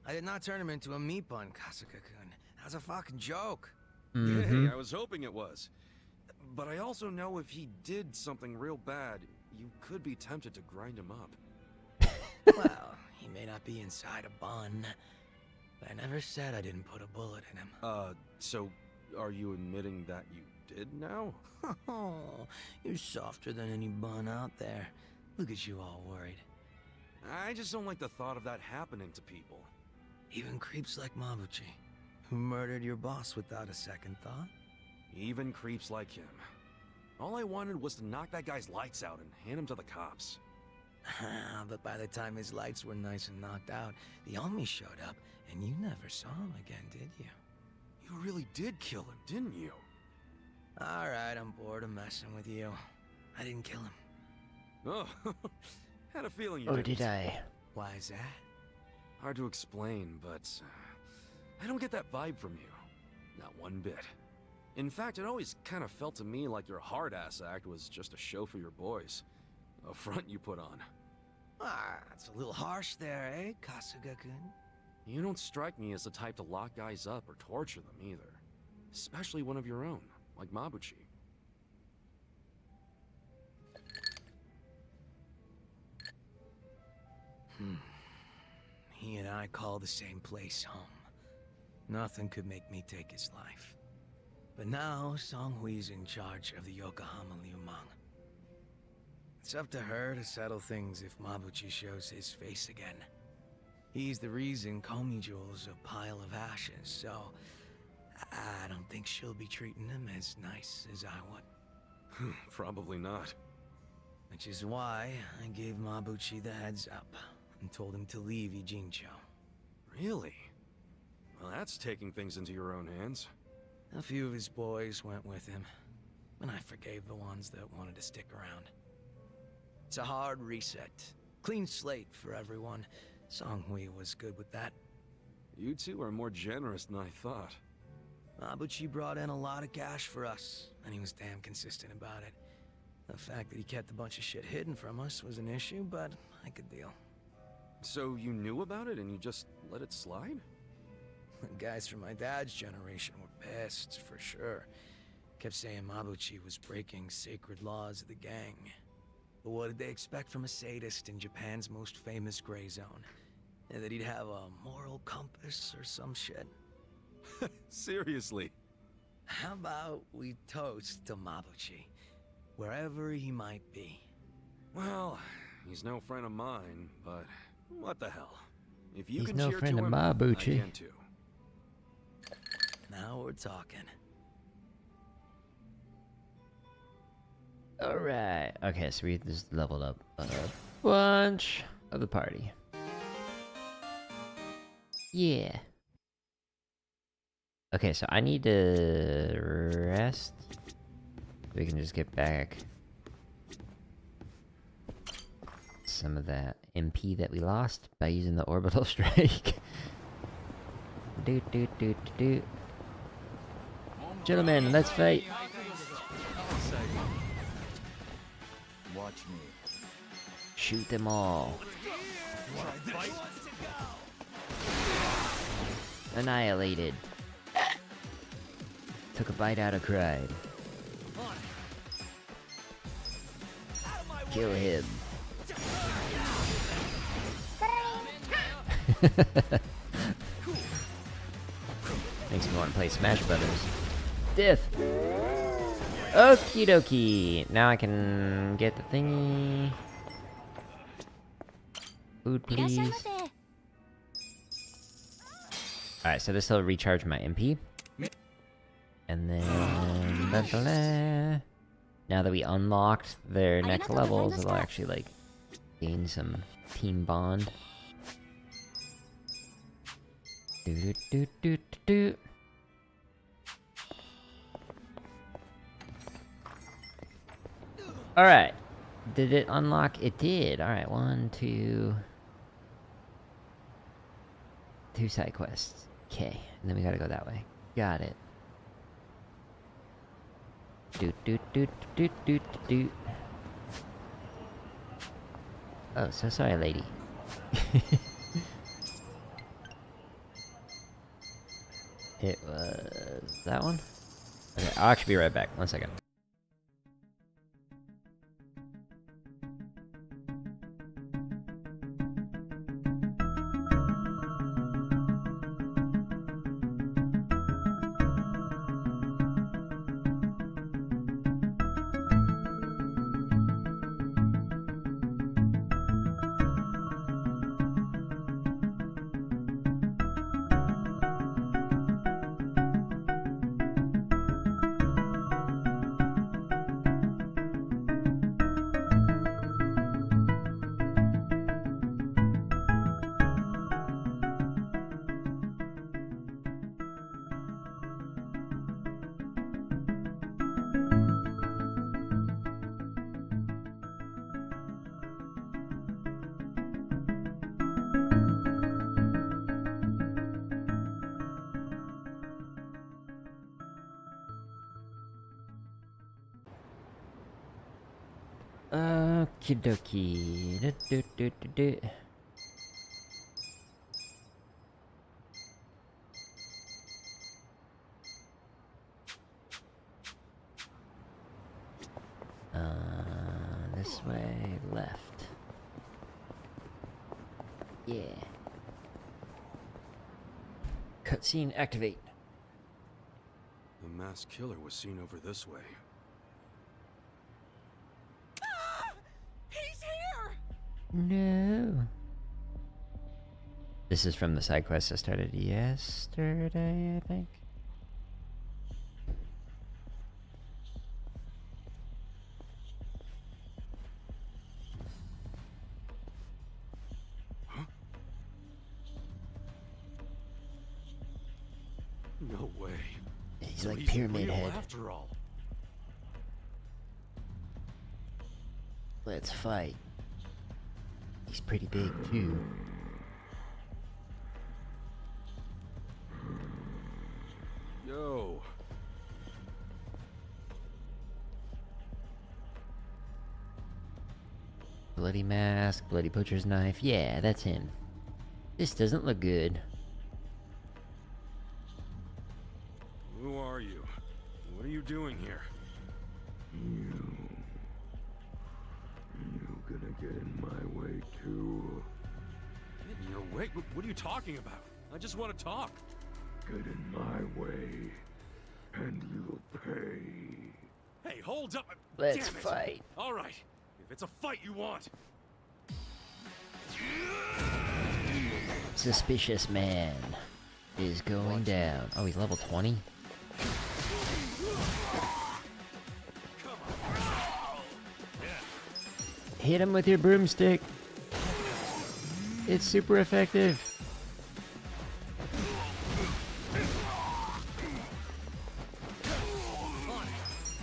I did not turn him into a meat bun, Kasuga-kun. That was a fucking joke. Hey, I was hoping it was. But I also know if he did something real bad, you could be tempted to grind him up. Well, he may not be inside a bun, but I never said I didn't put a bullet in him. So are you admitting that you did now? Oh, you're softer than any bun out there. Look at you all worried. I just don't like the thought of that happening to people. Even creeps like Mabuchi, who murdered your boss without a second thought. Even creeps like him. All I wanted was to knock that guy's lights out and hand him to the cops. But by the time his lights were nice and knocked out, the Omi showed up, and you never saw him again, did you? You really did kill him, didn't you? Alright, I'm bored of messing with you. I didn't kill him. Oh, had a feeling you Or didn't. did I? Why is that? Hard to explain, but I don't get that vibe from you. Not one bit. In fact, it always kind of felt to me like your hard-ass act was just a show for your boys. A front you put on. Ah, that's a little harsh there, eh, Kasuga-kun? You don't strike me as the type to lock guys up or torture them either. Especially one of your own, like Mabuchi. He and I call the same place home. Nothing could make me take his life. But now, Songhui's in charge of the Yokohama Liumang. It's up to her to settle things if Mabuchi shows his face again. He's the reason Komi Jewel's a pile of ashes, so I don't think she'll be treating him as nice as I would. Probably not. Which is why I gave Mabuchi the heads up and told him to leave Ijincho. Really? Well, that's taking things into your own hands. A few of his boys went with him, and I forgave the ones that wanted to stick around. It's a hard reset. Clean slate for everyone. Songhui was good with that. You two are more generous than I thought. Mabuchi brought in a lot of cash for us, and he was damn consistent about it. The fact that he kept a bunch of shit hidden from us was an issue, but I could deal. So you knew about it and you just let it slide? The guys from my dad's generation were pissed, for sure. Kept saying Mabuchi was breaking sacred laws of the gang. But what did they expect from a sadist in Japan's most famous gray zone? That he'd have a moral compass or some shit? Seriously? How about we toast to Mabuchi, wherever he might be? Well, he's no friend of mine, but what the hell? If you He's can no cheer friend to of him, I Mabuchi. can too. Now we're talking. Alright. Okay, so we just leveled up a bunch of the party. Yeah. Okay, so I need to rest. We can just get back some of that MP that we lost by using the orbital strike. Do. Gentlemen, let's fight. Watch me. Shoot them all. Annihilated. Took a bite out of Cried. Kill him. Makes me want to play Smash Brothers. Death! Okie dokie! Now I can get the thingy. Food, please. Alright, so this will recharge my MP. And then... da-da-da. Now that we unlocked their next levels, it'll actually, like, gain some team bond. Do-do-do-do-do-do. Alright. Did it unlock? It did. Alright, 1, 2... 2 side quests. Okay, and then we gotta go that way. Got it. Do. Oh, so sorry, lady. It was that one? Okay, I'll actually be right back. 1 second. Okie dokie. This way, left. Yeah. Cutscene activate. The masked killer was seen over this way. He's here! No. This is from the side quest that started yesterday, I think. No way. He's So like he's Pyramid real Head. after all. Let's fight. He's pretty big too. Yo. Bloody mask, bloody butcher's knife. Yeah, that's him. This doesn't look good. Who are you? What are you doing here? You gonna get in my way too? In your way? What are you talking about? I just want to talk. Get in my way, and you'll pay. Hey, hold up! Let's Damn it. fight. All right, if it's a fight you want. Suspicious man is going down. Oh, he's level 20? Hit him with your broomstick. It's super effective.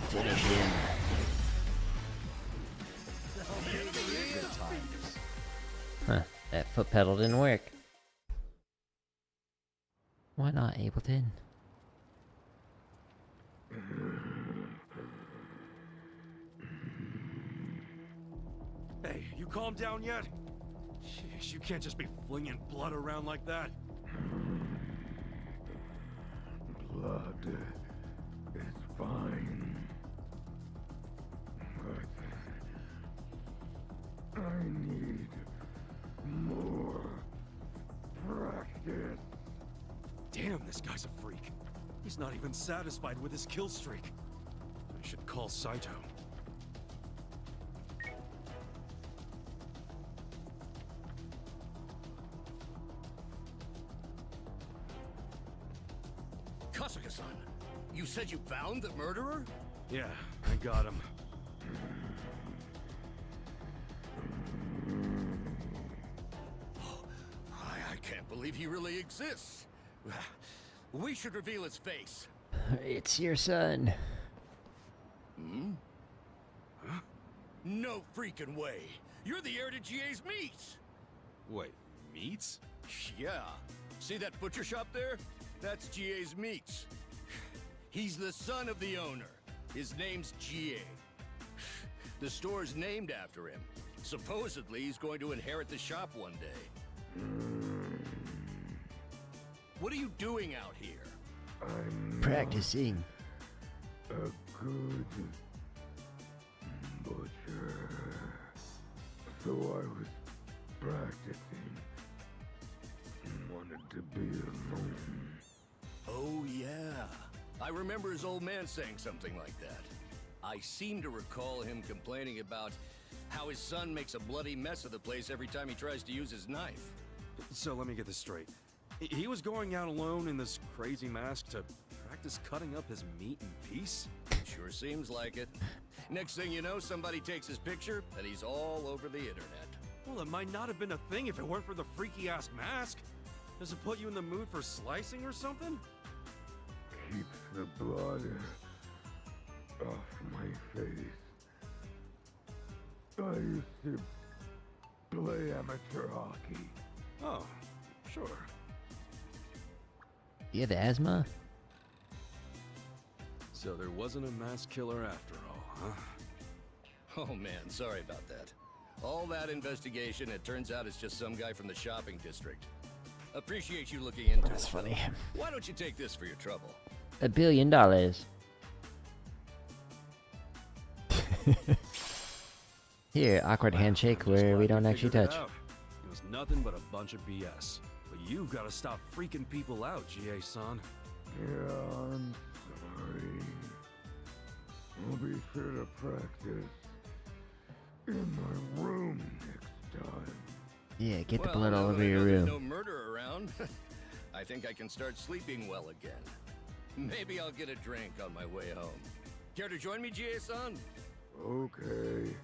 Finish him. Huh, that foot pedal didn't work. Why not, Ableton? Hey, you calm down yet? Jeez, you can't just be flinging blood around like that. Blood is fine. But I need more practice. Damn, this guy's a freak. He's not even satisfied with his kill streak. I should call Saito. Kasuga-san, you said you found the murderer? Yeah, I got him. I can't believe he really exists. We should reveal his face. It's your son. Hmm? Huh? No freaking way. You're the heir to GA's meat. Wait, meats? Yeah. See that butcher shop there? That's GA's meats. He's the son of the owner. His name's GA. The store's named after him. Supposedly, he's going to inherit the shop one day. What are you doing out here? I'm Practicing. a good butcher. So I was practicing. Wanted to be alone. Oh, yeah. I remember his old man saying something like that. I seem to recall him complaining about how his son makes a bloody mess of the place every time he tries to use his knife. So let me get this straight. He was going out alone in this crazy mask to practice cutting up his meat in peace? Sure seems like it. Next thing you know, somebody takes his picture, and he's all over the internet. Well, it might not have been a thing if it weren't for the freaky-ass mask. Does it put you in the mood for slicing or something? Keeps the blood off my face. I used to play amateur hockey. Oh, sure. You have asthma? So there wasn't a mass killer after all, huh? Oh man, sorry about that. All that investigation, it turns out it's just some guy from the shopping district. Appreciate you looking into it. That's funny. Why don't you take this for your trouble? $1 billion. Here, awkward handshake I'm just where we glad don't you actually figured it touch. out. It was nothing but a bunch of BS. But you've got to stop freaking people out, GA-san. Yeah, I'm sorry. I'll be sure to practice in my room next time. Yeah, get the Well, blood now all that over I your know there's room. no murder around. I think I can start sleeping well again. Maybe I'll get a drink on my way home. Care to join me, GA-san? Okay.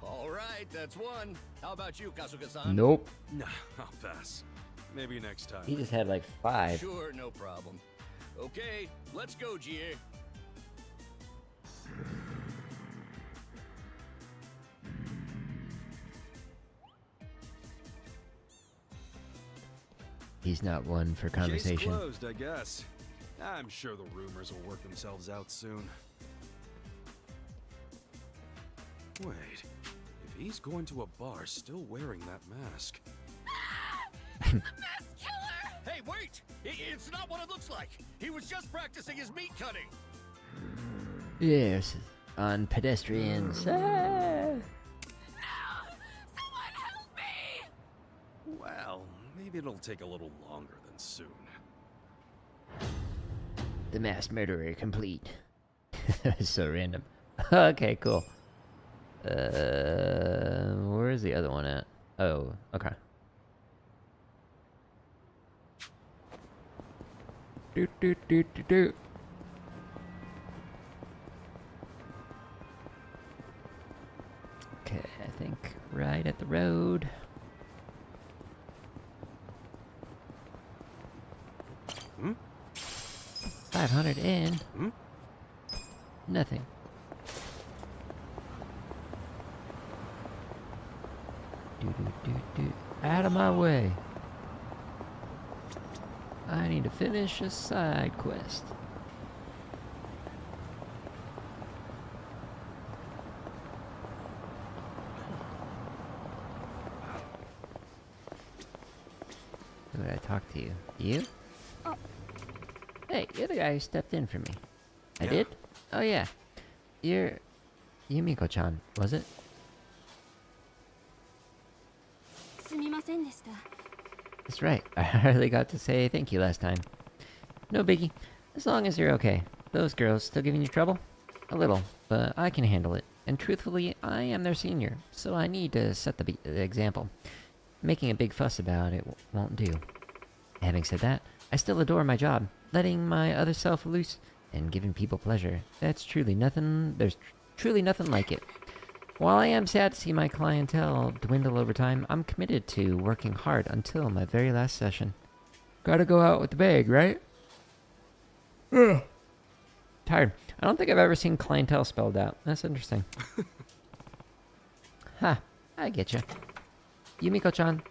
All right, that's one. How about you, Kasuga-san? Nope. Nah, I'll pass. Maybe next time. He just had like 5. Sure, no problem. Okay, let's go, GA. He's not one for Case conversation. closed, I guess. I'm sure the rumors will work themselves out soon. Wait, if he's going to a bar still wearing that mask... Hey, wait! It's not what it looks like. He was just practicing his meat cutting. Yes, on pedestrians. Ah! Well, maybe it'll take a little longer than soon. The mass murderer complete. So random. Okay, cool. Where is the other one at? Oh, okay. Doot doot doot doot doot. Okay, I think right at the road. Hmm? 500 in. Hmm? Nothing. Do do do do. Out of my way. I need to finish a side quest. Who did I talk to you? You? Oh. Hey, you're the guy who stepped in for me. I Yeah. did? Oh yeah. You're Yumiko-chan, was it? That's right. I hardly got to say thank you last time. No biggie. As long as you're okay. Those girls still giving you trouble? A little, but I can handle it. And truthfully, I am their senior, so I need to set the example. Making a big fuss about it won't do. Having said that, I still adore my job. Letting my other self loose and giving people pleasure. There's truly nothing like it. While I am sad to see my clientele dwindle over time, I'm committed to working hard until my very last session. Gotta go out with the bag, right? Ugh. Tired. I don't think I've ever seen clientele spelled out. That's interesting. Ha, I get you. Yumiko-chan,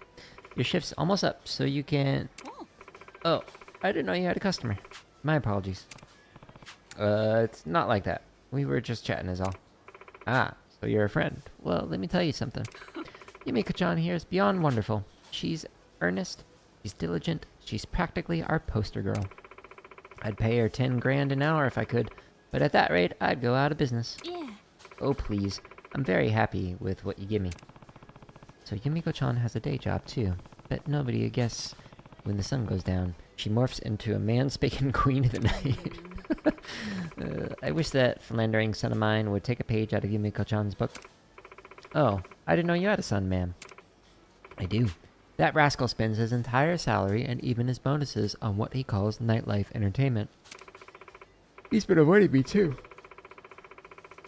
your shift's almost up, so you can... Oh, I didn't know you had a customer. My apologies. It's not like that. We were just chatting is all. Ah, so you're a friend. Well, let me tell you something. Yumiko-chan here is beyond wonderful. She's earnest, she's diligent, she's practically our poster girl. I'd pay her 10 grand an hour if I could, but at that rate, I'd go out of business. Yeah. Oh, please. I'm very happy with what you give me. So Yumiko-chan has a day job, too. Bet nobody would guess when the sun goes down. She morphs into a man-speaking queen of the night. I wish that philandering son of mine would take a page out of Yumiko-chan's book. Oh, I didn't know you had a son, ma'am. I do. That rascal spends his entire salary and even his bonuses on what he calls nightlife entertainment. He's been avoiding me, too.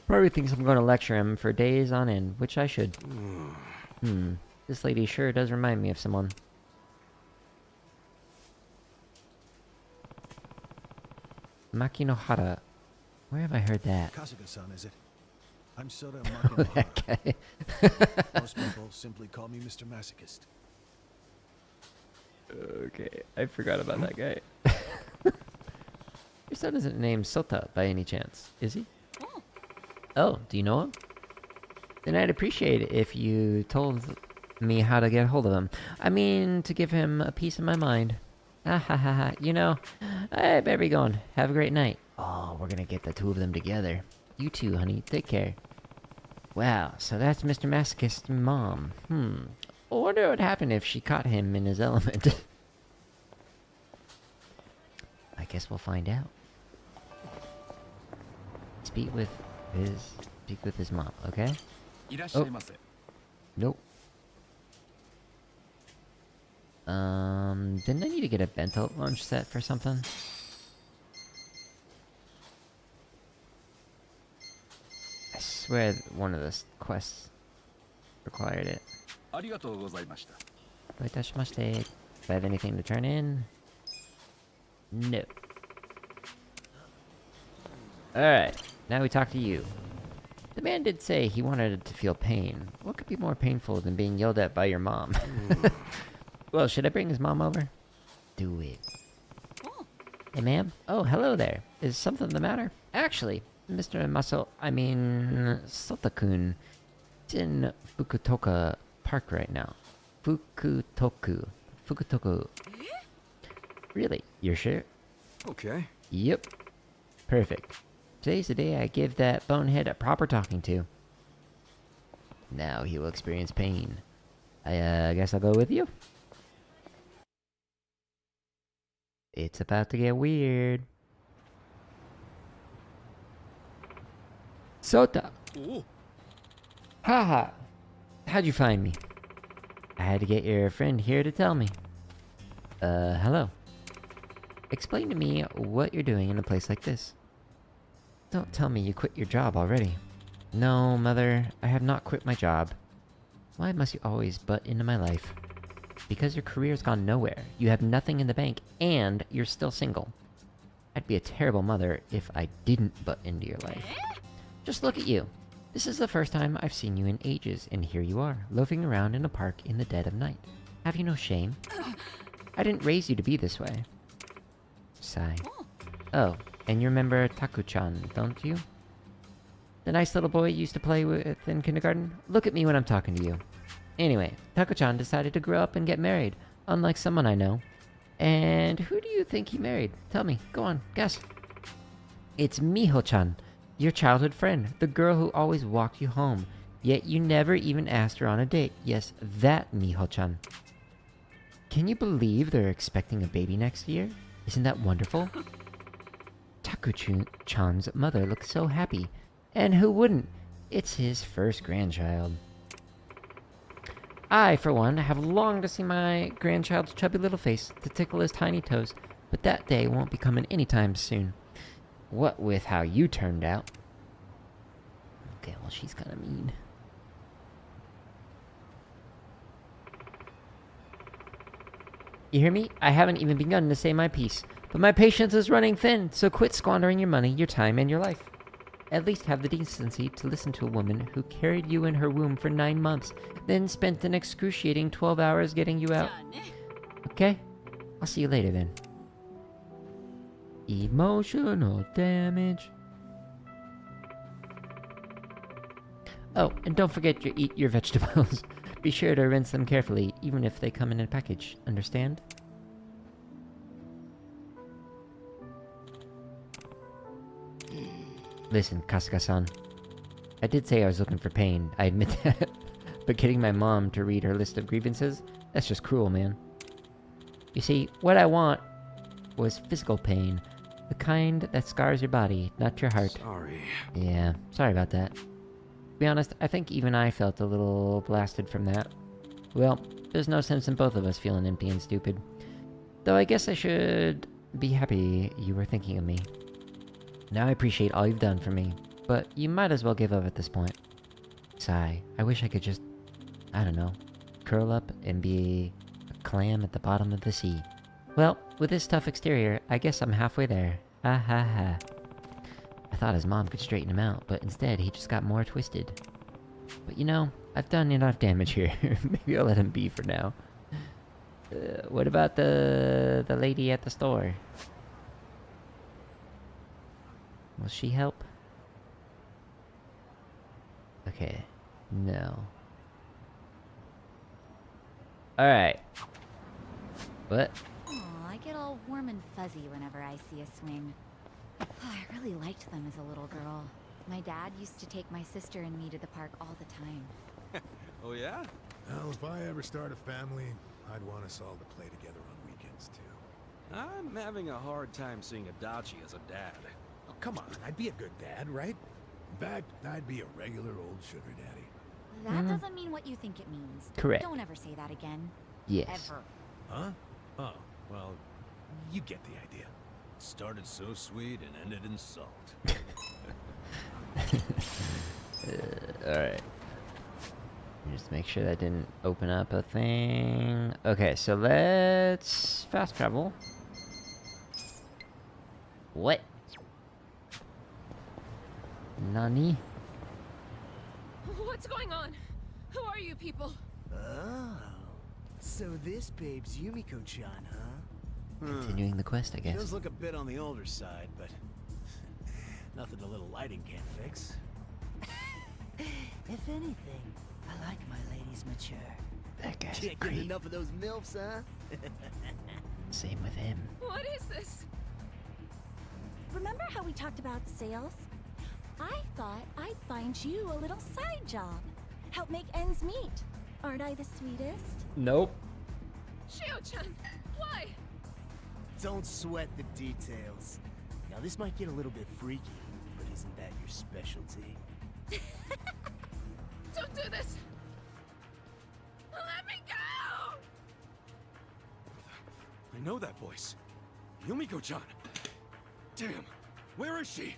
Probably thinks I'm going to lecture him for days on end, which I should. This lady sure does remind me of someone. Makinohara. Where have I heard that? Kasuga-san, is it? I'm Soda Oh, that Makinohara. guy. Most people simply call me Mr. Masochist. Okay, I forgot about that guy. Your son isn't named Sota by any chance, is he? Oh, do you know him? Then I'd appreciate it if you told me how to get a hold of him. I mean, to give him a piece of my mind. Ah ha ha ha. You know, I better be going. Have a great night. Oh, we're gonna get the two of them together. You too, honey. Take care. Wow, so that's Mr. Masochist's mom. I wonder what would happen if she caught him in his element. I guess we'll find out. Speak with his mom, okay? Oh. Nope. Didn't I need to get a bento lunch set for something? I swear one of the quests required it. Do I have anything to turn in? No. Alright, now we talk to you. The man did say he wanted to feel pain. What could be more painful than being yelled at by your mom? Well, should I bring his mom over? Do it. Hey, ma'am? Oh, hello there. Is something the matter? Actually, Mr. Sota-kun is in Fukutoka Park right now. Fukutoku. Really? You're sure? Okay. Yep. Perfect. Today's the day I give that bonehead a proper talking to. Now he will experience pain. I guess I'll go with you. It's about to get weird. Sota! Ooh. Haha! How'd you find me? I had to get your friend here to tell me. Hello. Explain to me what you're doing in a place like this. Don't tell me you quit your job already. No, Mother, I have not quit my job. Why must you always butt into my life? Because your career's gone nowhere. You have nothing in the bank, and you're still single. I'd be a terrible mother if I didn't butt into your life. Just look at you. This is the first time I've seen you in ages, and here you are, loafing around in a park in the dead of night. Have you no shame? I didn't raise you to be this way. Sigh. Oh, and you remember Taku-chan, don't you? The nice little boy you used to play with in kindergarten? Look at me when I'm talking to you. Anyway, Taku-chan decided to grow up and get married, unlike someone I know. And who do you think he married? Tell me, go on, guess. It's Miho-chan, your childhood friend, the girl who always walked you home. Yet you never even asked her on a date. Yes, that Miho-chan. Can you believe they're expecting a baby next year? Isn't that wonderful? Taku-chan's mother looks so happy. And who wouldn't? It's his first grandchild. I, for one, have longed to see my grandchild's chubby little face to tickle his tiny toes, but that day won't be coming anytime soon. What with how you turned out. Okay, well, she's kind of mean. You hear me? I haven't even begun to say my piece, but my patience is running thin, so quit squandering your money, your time, and your life. At least have the decency to listen to a woman who carried you in her womb for 9 months, then spent an excruciating 12 hours getting you out. Okay? I'll see you later then. Emotional damage. Oh, and don't forget to eat your vegetables. Be sure to rinse them carefully, even if they come in a package. Understand? Listen, Kasuga-san. I did say I was looking for pain, I admit that. But getting my mom to read her list of grievances? That's just cruel, man. You see, what I want was physical pain. The kind that scars your body, not your heart. Sorry. Yeah, sorry about that. To be honest, I think even I felt a little blasted from that. Well, there's no sense in both of us feeling empty and stupid. Though I guess I should be happy you were thinking of me. Now I appreciate all you've done for me, but you might as well give up at this point. Sigh. I wish I could just, I don't know, curl up and be a clam at the bottom of the sea. Well, with this tough exterior, I guess I'm halfway there. Ha ha ha. I thought his mom could straighten him out, but instead he just got more twisted. But you know, I've done enough damage here. Maybe I'll let him be for now. What about the lady at the store? Will she help? Okay. No. Alright. What? Aw, I get all warm and fuzzy whenever I see a swing. Oh, I really liked them as a little girl. My dad used to take my sister and me to the park all the time. Oh yeah? Well, if I ever start a family, I'd want us all to play together on weekends, too. I'm having a hard time seeing Adachi as a dad. Oh, come on, I'd be a good dad, right? In fact, I'd be a regular old sugar daddy. That doesn't mean what you think it means. Correct. Don't ever say that again. Yes. Ever. Huh? Oh, well, you get the idea. Started so sweet and ended in salt. Alright. Just make sure that didn't open up a thing. Okay, so let's fast travel. What? Nani? What's going on? Who are you people? Oh, so this babe's Yumiko-chan, huh? Continuing the quest, I She guess. does look a bit on the older side, but nothing a little lighting can't fix. If anything, I like my ladies mature. That guy's a Can't get creep. enough of those MILFs, huh? Same with him. What is this? Remember how we talked about sales? I thought I'd find you a little side job. Help make ends meet. Aren't I the sweetest? Nope. Shio-chan, why? Don't sweat the details. Now this might get a little bit freaky, but isn't that your specialty? Don't do this! Let me go! I know that voice. Yumiko-chan. Damn, where is she?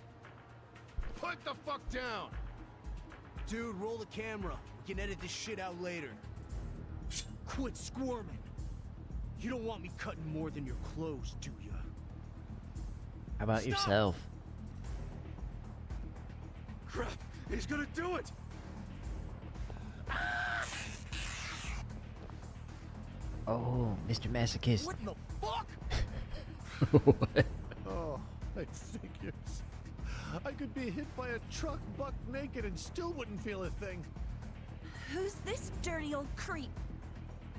Put the fuck down! Dude, roll the camera. We can edit this shit out later. Quit squirming. You don't want me cutting more than your clothes, do ya? How about Stop! yourself? Crap, he's gonna do it! Oh, Mr. Masochist. What the fuck? What? Oh, I figures. I could be hit by a truck buck naked and still wouldn't feel a thing. Who's this dirty old creep?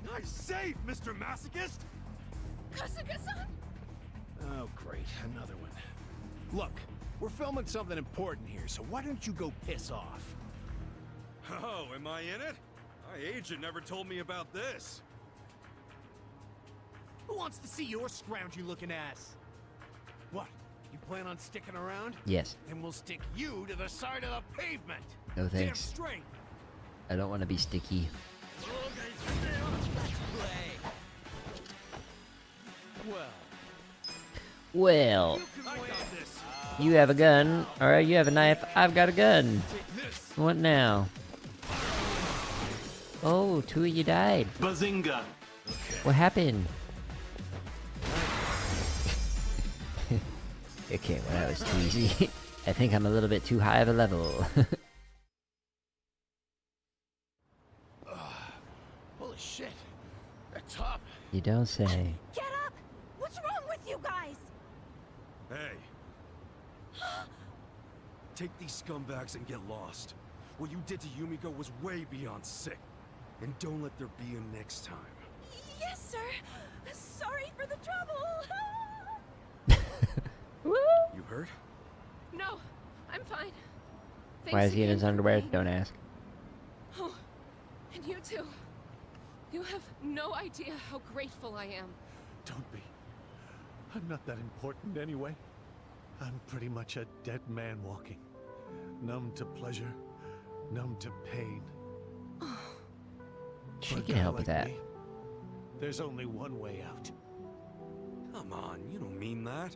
Nice save, Mr. Masochist! Kasuga-san? Oh, great, another one. Look, we're filming something important here, so why don't you go piss off? Oh, am I in it? My agent never told me about this. Who wants to see your scroungy looking ass? What? You plan on sticking around? Yes. Then we'll stick you to the side of the pavement. No Damn thanks. straight. I don't want to be sticky. Well, I got this. you have a gun. Alright, you have a knife. I've got a gun. What now? Oh, two of you died. Bazinga! What happened? Okay, well that was too easy. I think I'm a little bit too high of a level. Holy shit! They're tough. You don't say. Get up! What's wrong with you guys? Hey. Take these scumbags and get lost. What you did to Yumiko was way beyond sick. And don't let there be a next time. Yes, sir. Sorry for the trouble. You hurt? No, I'm fine. Why is Thanks he in again his for underwear? playing. Don't ask. Oh, and you too. You have no idea how grateful I am. Don't be. I'm not that important anyway. I'm pretty much a dead man walking. Numb to pleasure, numb to pain. She For a can guy help with like that. me, there's only one way out. Come on, you don't mean that.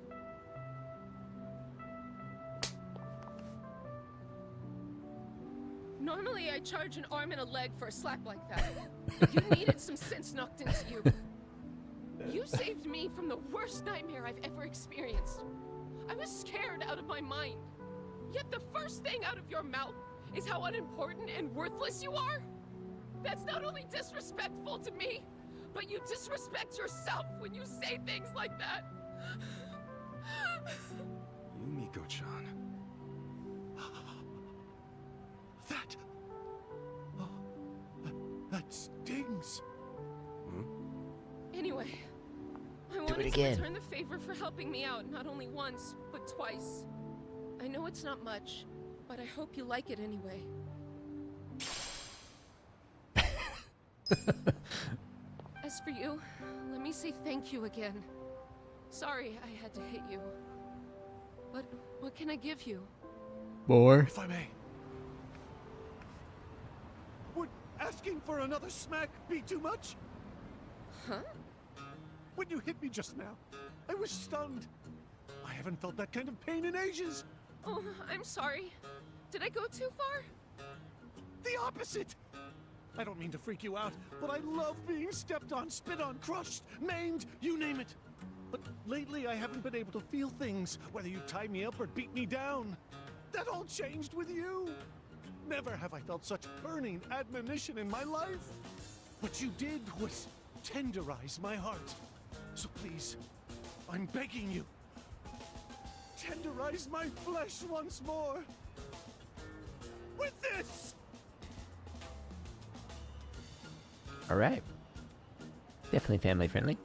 Normally I charge an arm and a leg for a slap like that. You needed some sense knocked into you. You saved me from the worst nightmare I've ever experienced. I was scared out of my mind. Yet the first thing out of your mouth is how unimportant and worthless you are? That's not only disrespectful to me, but you disrespect yourself when you say things like that. Yumiko-chan. That... That stings. Anyway, I it wanted again. to return the favor for helping me out not only once, but twice. I know it's not much, but I hope you like it anyway. As for you, let me say thank you again. Sorry I had to hit you. But what can I give you? More. If I may. Would asking for another smack be too much? Huh? When you hit me just now, I was stunned. I haven't felt that kind of pain in ages. Oh, I'm sorry. Did I go too far? The opposite! I don't mean to freak you out, but I love being stepped on, spit on, crushed, maimed, you name it. But lately I haven't been able to feel things, whether you tie me up or beat me down. That all changed with you. Never have I felt such burning admonition in my life. What you did was tenderize my heart. So please, I'm begging you, tenderize my flesh once more. With this! Alright. Definitely family friendly.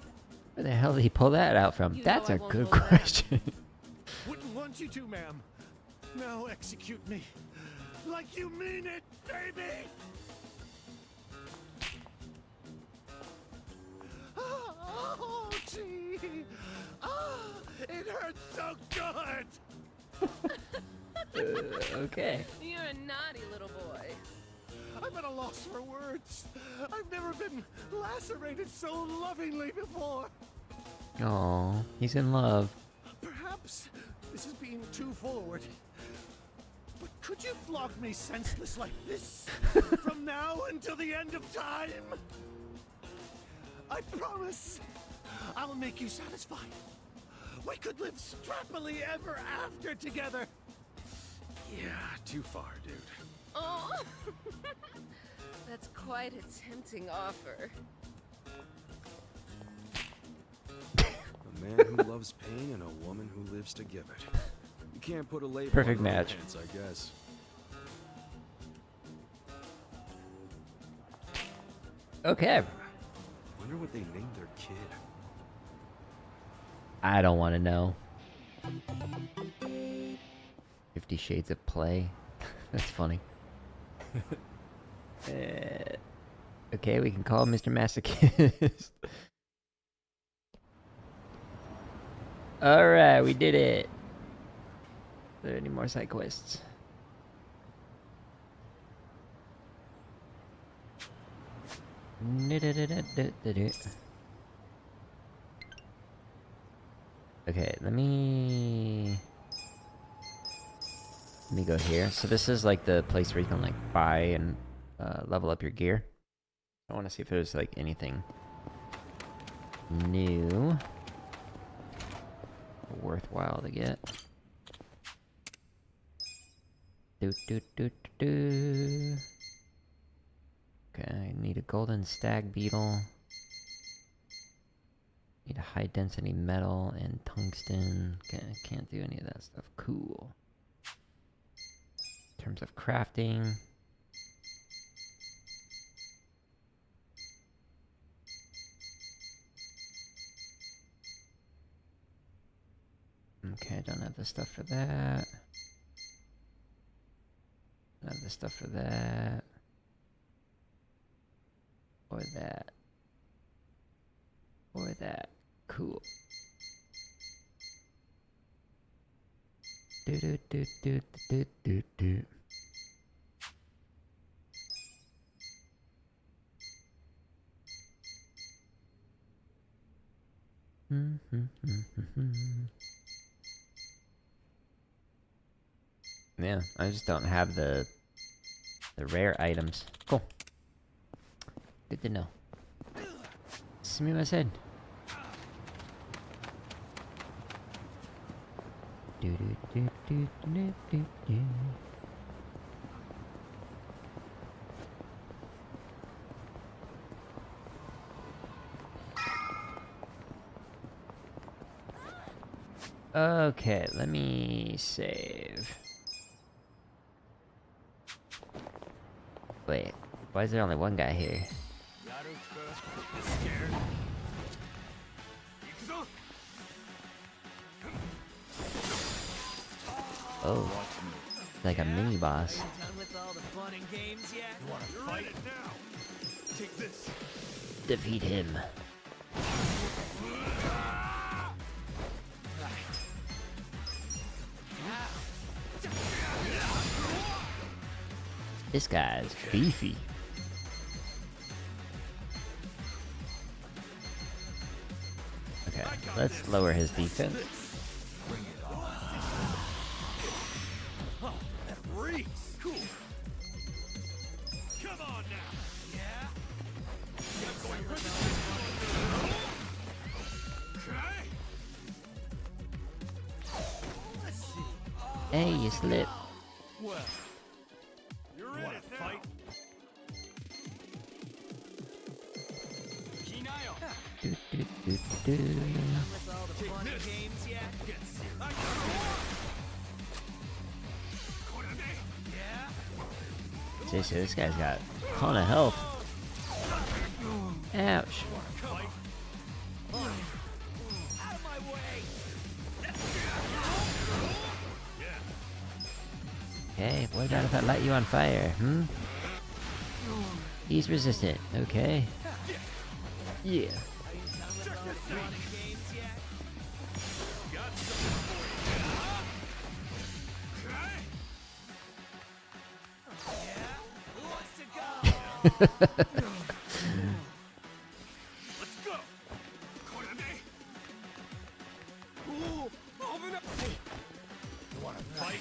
Where the hell did he pull that out from? You know That's I a won't good hold that. question. Wouldn't want you to, ma'am. Now execute me. Like you mean it, baby! Oh, gee! Ah, it hurts so good! Okay. You're a naughty little boy. I'm at a loss for words. I've never been lacerated so lovingly before. Aw, he's in love. Perhaps this is being too forward. But could you flog me senseless like this from now until the end of time? I promise I'll make you satisfied. We could live strappily ever after together. Yeah, too far, dude. Oh, that's quite a tempting offer. A man who loves pain and a woman who lives to give it. You can't put a label Perfect on match. romance, I guess. Okay. Wonder what they named their kid. I don't want to know. 50 Shades of Play. That's funny. Okay, we can call him Mr. Masochist. Alright, we did it. Are there any more side quests? Okay, let me go here. So this is like the place where you can like buy and level up your gear. I want to see if there's like anything new worthwhile to get. Okay, I need a golden stag beetle. Need a high density metal and tungsten. Okay, can't do any of that stuff. Cool. In terms of crafting. Okay, I don't have the stuff for that. Don't have the stuff for that. Or that. Or that. Cool. Do do do do do do do. Yeah, I just don't have the rare items. Cool. Good to know. Smooth my head. Do do do do do do do. Okay, let me save. Wait, why is there only one guy here? Scared? Oh, like a mini boss. Done with all the fun and games yet? You wanna fight it now? Take this. Defeat him. This guy's beefy. Okay, let's lower his defense. Oh, that reeks. Cool. Come on now. Yeah. Okay. Let's see. Hey, you slipped. Well, you're in it now. Fight? Do, do, do, do. Done with all the fun and games yet? Get serious. Seriously, this guy's got a ton of health. Ouch. Okay, what about if I light you on fire, hmm? He's resistant, okay. Yeah. Let's go. Ooh, open up. You wanna fight?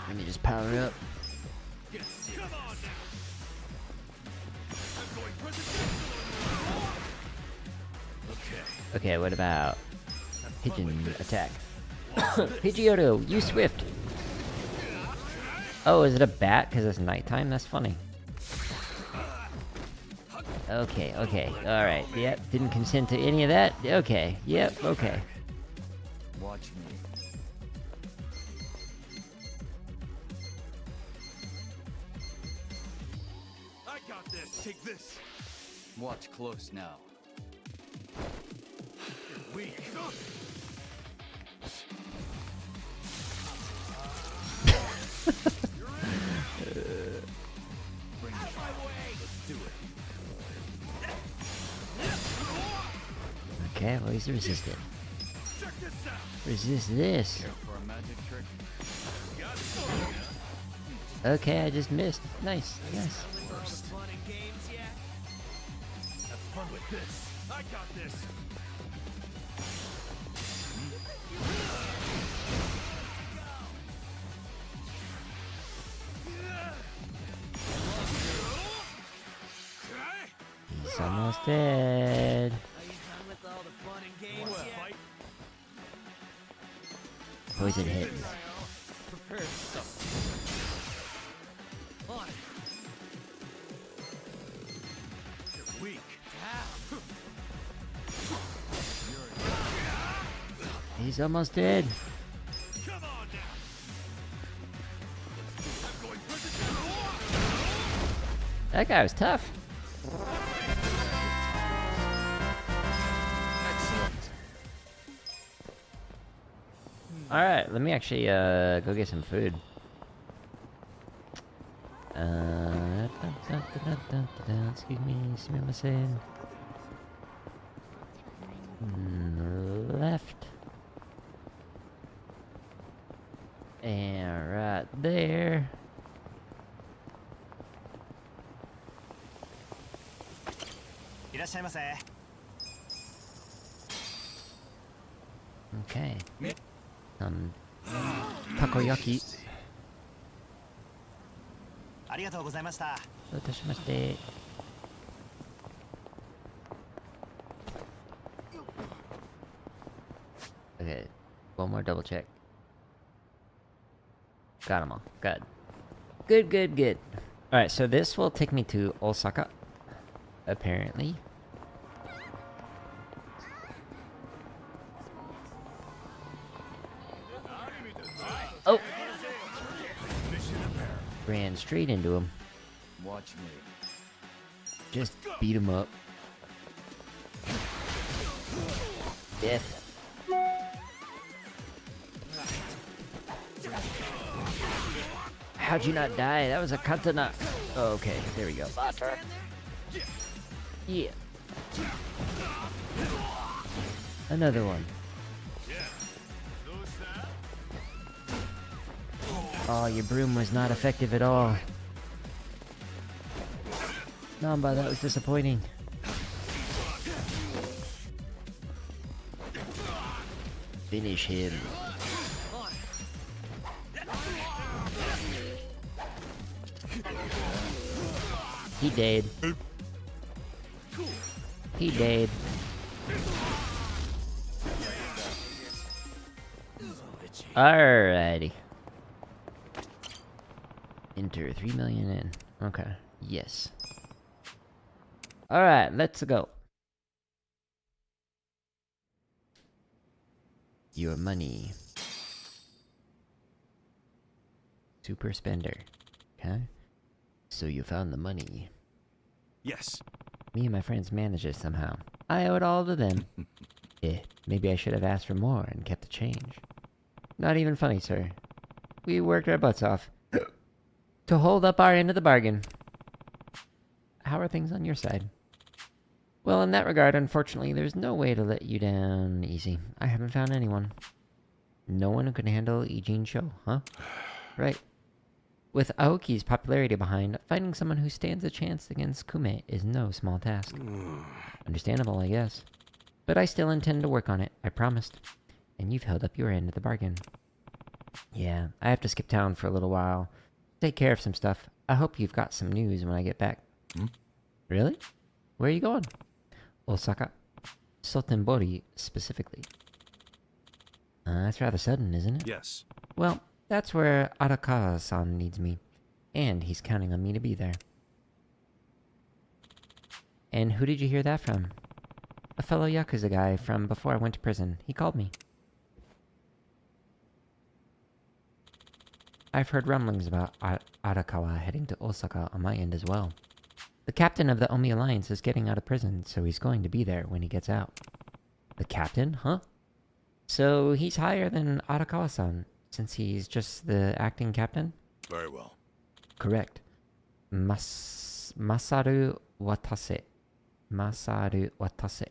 Let me just power up. Come on now. I'm going presidential. Okay. Okay, what about pigeon attack? Pidgeotto, you swift! Oh, is it a bat because it's nighttime? That's funny. Okay, okay, alright, yep, didn't consent to any of that? Okay, yep, okay. Watch me. I got this. Take this. Watch close now. You're weak. Okay, well he's resistant. Resist this. For a magic trick. Okay, I just missed. Nice, nice. Have fun with this. I got this. He's almost dead. Poison hit. Prepare yourself. On it. You're weak. He's almost dead. Come on now. I'm going That guy was tough. Excellent. Alright, let me actually go get some food. Excuse me, sumimasen. Left. And right there. Okay. Takoyaki. ありがとうございました。どういたしまして。Okay, one more double check. Got them all. Good. Good, good, good. Alright, so this will take me to Osaka. Apparently. Oh! Ran straight into him. Watch me. Just beat him up. Death. How'd you not die? That was a katana. Oh, okay, there we go. Yeah. Another one. Oh, your broom was not effective at all. Namba, that was disappointing. Finish him. He dead. He dead. Alrighty. Enter 3 million in. Okay. Yes. Alright, let's go. Your money. Super spender. Okay. So you found the money. Yes. Me and my friends managed it somehow. I owe it all to them. Maybe I should have asked for more and kept the change. Not even funny, sir. We worked our butts off to hold up our end of the bargain. How are things on your side? Well, in that regard, unfortunately, there's no way to let you down easy. I haven't found anyone. No one who can handle Ijin Show, huh? Right. With Aoki's popularity behind, finding someone who stands a chance against Kume is no small task. Understandable, I guess. But I still intend to work on it, I promised. And you've held up your end of the bargain. Yeah, I have to skip town for a little while. Take care of some stuff. I hope you've got some news when I get back. Really? Where are you going? Osaka. Sotenbori, specifically. That's rather sudden, isn't it? Yes. Well, that's where Arakawa-san needs me. And he's counting on me to be there. And who did you hear that from? A fellow Yakuza guy from before I went to prison. He called me. I've heard rumblings about Arakawa heading to Osaka on my end as well. The captain of the Omi Alliance is getting out of prison, so he's going to be there when he gets out. The captain, huh? So he's higher than Arakawa-san, since he's just the acting captain? Very well. Correct. Masaru Watase. Masaru Watase.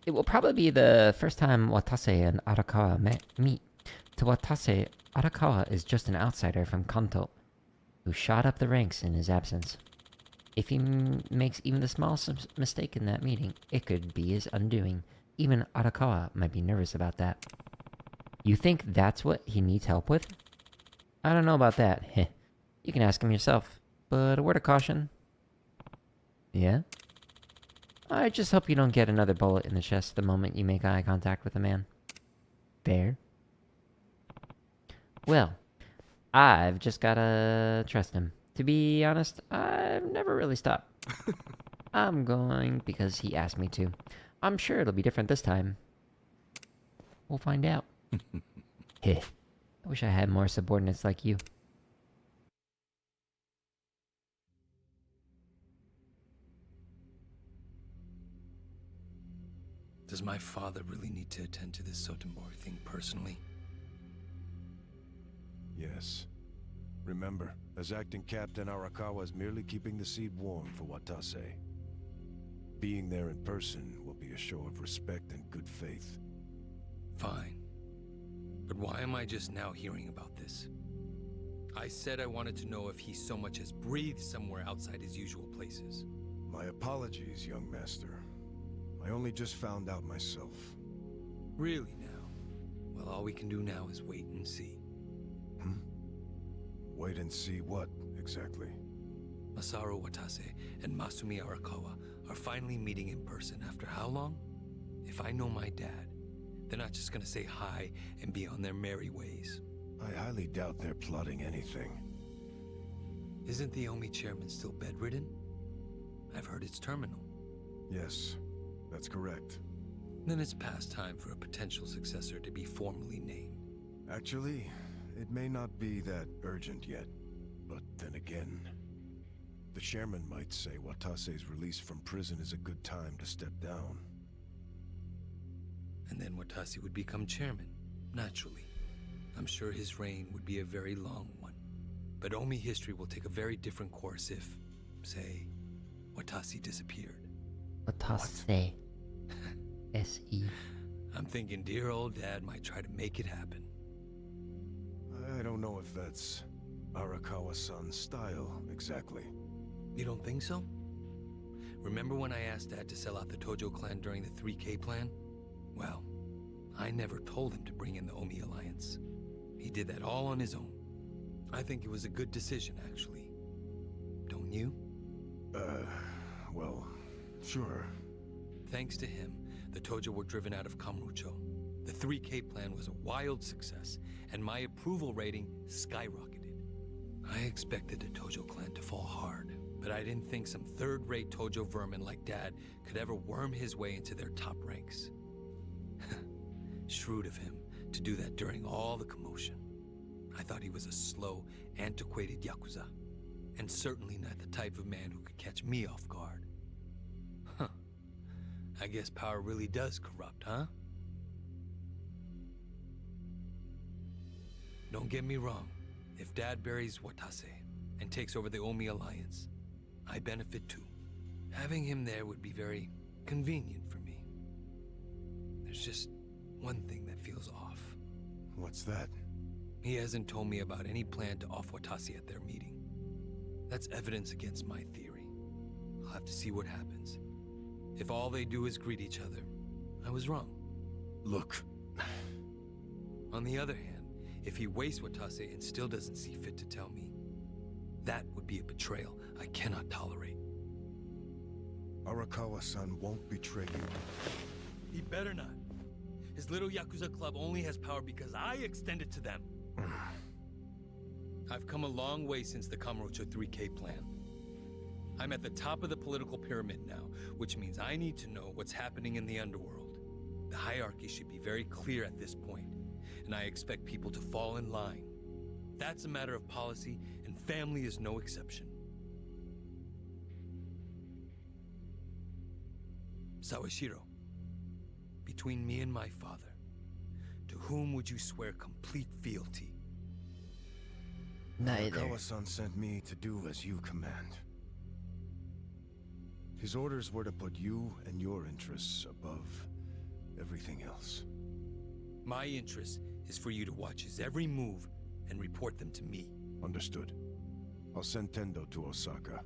It will probably be the first time Watase and Arakawa meet. To Watase, Arakawa is just an outsider from Kanto, who shot up the ranks in his absence. If he makes even the smallest mistake in that meeting, it could be his undoing. Even Arakawa might be nervous about that. You think that's what he needs help with? I don't know about that. Heh. You can ask him yourself. But a word of caution. Yeah? I just hope you don't get another bullet in the chest the moment you make eye contact with a man. Fair? Well, I've just gotta trust him. To be honest, I've never really stopped. I'm going because he asked me to. I'm sure it'll be different this time. We'll find out. Heh. I wish I had more subordinates like you. Does my father really need to attend to this Sotenbori thing personally? Yes. Remember, as acting captain, Arakawa is merely keeping the seat warm for Watase. Being there in person will be a show of respect and good faith. Fine. But why am I just now hearing about this? I said I wanted to know if he so much as breathed somewhere outside his usual places. My apologies, young master. I only just found out myself. Really now? Well, all we can do now is wait and see. Wait and see what, exactly? Masaru Watase and Masumi Arakawa are finally meeting in person after how long? If I know my dad, they're not just gonna say hi and be on their merry ways. I highly doubt they're plotting anything. Isn't the Omi chairman still bedridden? I've heard it's terminal. Yes, that's correct. Then it's past time for a potential successor to be formally named. Actually, it may not be that urgent yet. but then again, the chairman might say Watase's release from prison is a good time to step down. And then Watase would become chairman, naturally. I'm sure his reign would be a very long one. But Omi history will take a very different course if, say, Watase disappeared. Watase. S-E. I'm thinking dear old dad might try to make it happen. I don't know if that's Arakawa-san's style, exactly. You don't think so? Remember when I asked Dad to sell out the Tojo clan during the 3K plan? Well, I never told him to bring in the Omi Alliance. He did that all on his own. I think it was a good decision, actually. Don't you? Well, sure. Thanks to him, the Tojo were driven out of Kamurocho. The 3K plan was a wild success, and my approval rating skyrocketed. I expected the Tojo clan to fall hard, but I didn't think some third-rate Tojo vermin like Dad could ever worm his way into their top ranks. Shrewd of him to do that during all the commotion. I thought he was a slow, antiquated Yakuza, and certainly not the type of man who could catch me off guard. Huh. I guess power really does corrupt, huh? Don't get me wrong. If Dad buries Watase and takes over the Omi Alliance, I benefit too. Having him there would be very convenient for me. There's just one thing that feels off. What's that? He hasn't told me about any plan to off Watase at their meeting. That's evidence against my theory. I'll have to see what happens. If all they do is greet each other, I was wrong. Look. On the other hand, if he wastes Watase and still doesn't see fit to tell me, that would be a betrayal I cannot tolerate. Arakawa-san won't betray you. He better not. His little Yakuza club only has power because I extend it to them. I've come a long way since the Kamurocho 3K plan. I'm at the top of the political pyramid now, which means I need to know what's happening in the underworld. The hierarchy should be very clear at this point, and I expect people to fall in line. That's a matter of policy, and family is no exception. Sawashiro, between me and my father, to whom would you swear complete fealty? Neither. Arakawa-san sent me to do as you command. His orders were to put you and your interests above everything else. My interest is for you to watch his every move and report them to me. Understood. I'll send Tendo to Osaka.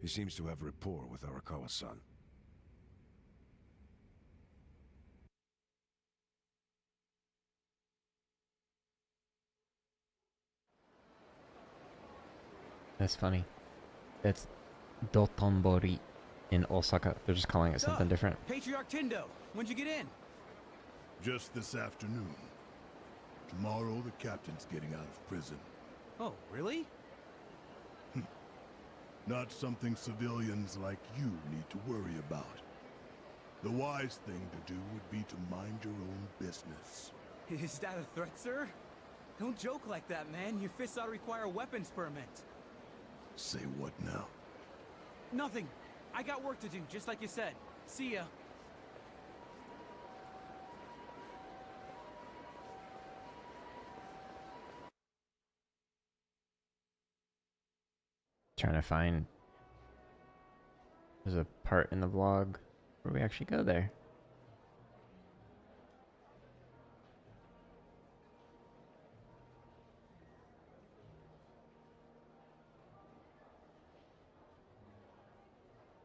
He seems to have rapport with Arakawa-san. That's funny. That's Dotonbori in Osaka. They're just calling it something different. Patriarch Tendo, when'd you get in? Just this afternoon. Tomorrow, the captain's getting out of prison. Oh, really? Not something civilians like you need to worry about. The wise thing to do would be to mind your own business. Is that a threat, sir? Don't joke like that, man. Your fists ought to require a weapons permit. Say what now? Nothing. I got work to do, just like you said. See ya. Trying to find. There's a part in the vlog where we actually go there.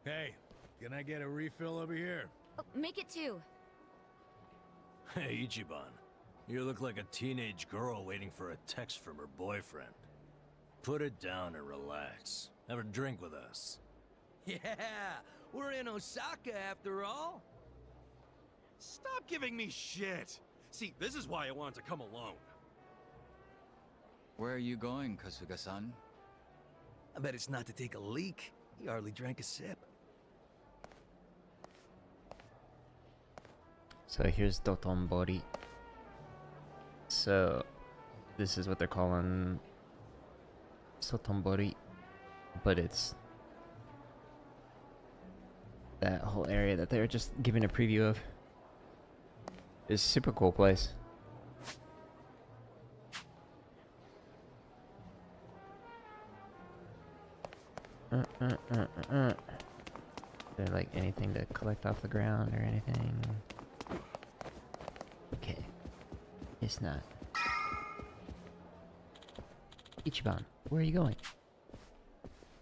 Hey, can I get a refill over here? Oh, make it two. Hey, Ichiban. You look like a teenage girl waiting for a text from her boyfriend. Put it down and relax. Have a drink with us. Yeah, we're in Osaka after all. Stop giving me shit. See, this is why I wanted to come alone. Where are you going, Kasuga-san? I bet it's not to take a leak. He hardly drank a sip. So here's Dotonbori. So this is what they're calling Sotombori, but it's that whole area that they were just giving a preview of. It's a super cool place. Is there like anything to collect off the ground or anything? Okay. It's not. Ichiban, where are you going?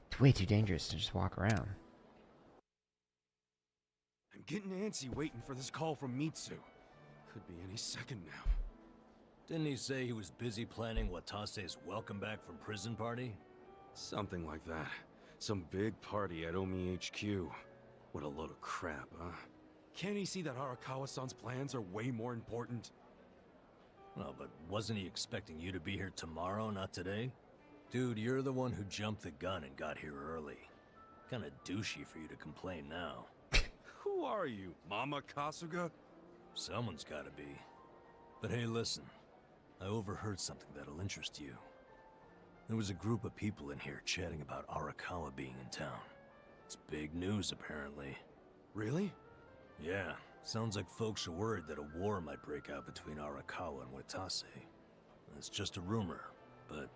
It's way too dangerous to just walk around. I'm getting antsy waiting for this call from Mitsu. Could be any second now. Didn't he say he was busy planning Watase's welcome back from prison party? Something like that. Some big party at Omi HQ. What a load of crap, huh? Can't he see that Arakawa-san's plans are way more important? Well, but wasn't he expecting you to be here tomorrow, not today? Dude, you're the one who jumped the gun and got here early. Kinda douchey for you to complain now. Who are you, Mama Kasuga? Someone's gotta be. But hey, listen. I overheard something that'll interest you. There was a group of people in here chatting about Arakawa being in town. It's big news, apparently. Really? Yeah. Sounds like folks are worried that a war might break out between Arakawa and Watase. It's just a rumor, but